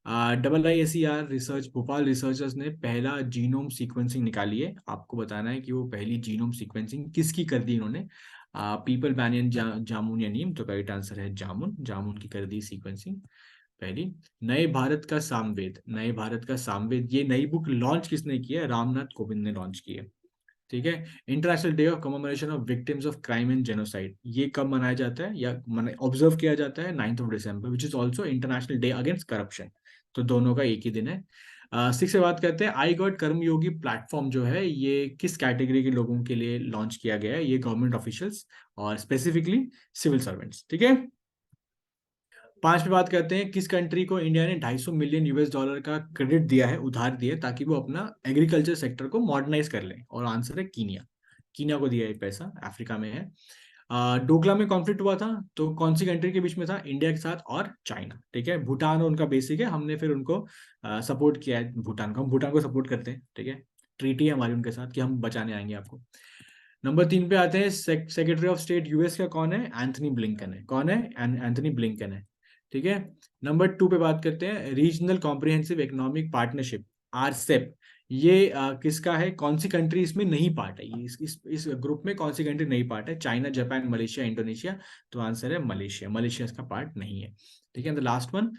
Speaker 1: AAISER रिसर्च, भोपाल रिसर्चर्स ने पहला जीनोम सीक्वेंसिंग निकाली है, आपको बताना है कि वो पहली जीनोम सीक्वेंसिंग किसकी कर दी इन्होंने। पीपल बैनियन जामुन या नीम, तो करेक्ट आंसर है जामुन, जामुन की कर दी सीक्वेंसिंग पहली। नए भारत का सामवेद ये नई बुक लॉन्च किसने की है, रामनाथ कोविंद ने लॉन्च की है, ठीक है। International day of commemoration of victims of crime and genocide ये कब मनाया जाता है या ऑब्जर्व किया जाता है, 9 December, which is also international day against corruption. तो दोनों का एक ही दिन है। सिक्स से बात करते हैं, आई गॉट कर्मयोगी प्लेटफॉर्म जो है ये किस कैटेगरी के लोगों के लिए लॉन्च किया गया है, ये गवर्नमेंट ऑफिशियल्स और स्पेसिफिकली सिविल सर्वेंट्स, ठीक है। पांच पे बात करते हैं, किस कंट्री को इंडिया ने 250 मिलियन US डॉलर का क्रेडिट दिया है, उधार दिया है, ताकि वो अपना एग्रीकल्चर सेक्टर को मॉडर्नाइज कर ले, और आंसर है कीनिया। कीनिया को दिया है पैसा, अफ्रीका में है। डोकला में कॉन्फ्लिक्ट हुआ था तो कौन सी कंट्री के बीच में था, इंडिया के साथ और चाइना, ठीक है। भूटान उनका बेसिक है, हमने फिर उनको सपोर्ट किया है, भूटान को, हम भूटान को सपोर्ट करते हैं, ठीक है। ट्रीटी है हमारी उनके साथ कि हम बचाने आएंगे आपको। नंबर 3 पे आते हैं, सेक्रेटरी ऑफ स्टेट US का कौन है, एंथनी ब्लिंकन है, कौन है, एंथनी ब्लिंकन है, ठीक है। नंबर 2 पे बात करते हैं, regional comprehensive economic partnership, RCEP, ये किसका है, कौन सी कंट्री इसमें नहीं पार्ट है, इस ग्रुप में कौन सी कंट्री नहीं पार्ट है, चाइना, जापान, मलेशिया, इंडोनेशिया, तो आंसर है मलेशिया, मलेशिया इसका पार्ट नहीं है, ठीक है। The last one,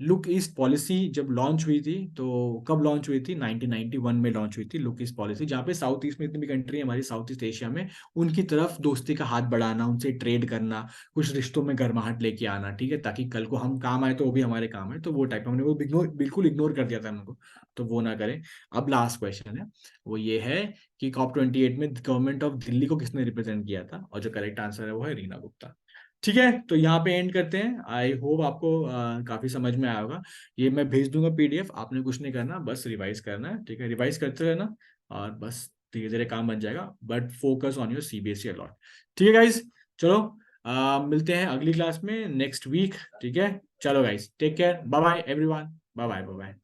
Speaker 1: look east policy जब लॉन्च हुई थी तो कब लॉन्च हुई थी, 1991 में लॉन्च हुई थी लुक ईस्ट पॉलिसी, जहाँ पे साउथ ईस्ट में इतनी भी कंट्री है हमारी साउथ ईस्ट एशिया में, उनकी तरफ दोस्ती का हाथ बढ़ाना, उनसे ट्रेड करना, कुछ रिश्तों में गर्माहट लेके आना, ठीक है, ताकि कल को हम काम आए तो वो भी हमारे काम है, तो वो टाइप हमने वो बिल्कुल इग्नोर कर दिया था उनको, तो वो ना करें। अब लास्ट क्वेश्चन है, वो ये है कि COP 28 में गवर्नमेंट ऑफ दिल्ली को किसने रिप्रेजेंट किया था, और जो करेक्ट आंसर है वो है रीना गुप्ता, ठीक है। तो यहाँ पे एंड करते हैं, आई होप आपको काफी समझ में आया होगा। ये मैं भेज दूंगा PDF, आपने कुछ नहीं करना, बस रिवाइज करना है, ठीक है, रिवाइज करते रहना और बस धीरे धीरे काम बन जाएगा, but focus on your CBSE a lot, ठीक है गाइज। चलो, मिलते हैं अगली क्लास में नेक्स्ट वीक। ठीक है, चलो guys, take care, bye bye everyone, bye bye bye bye.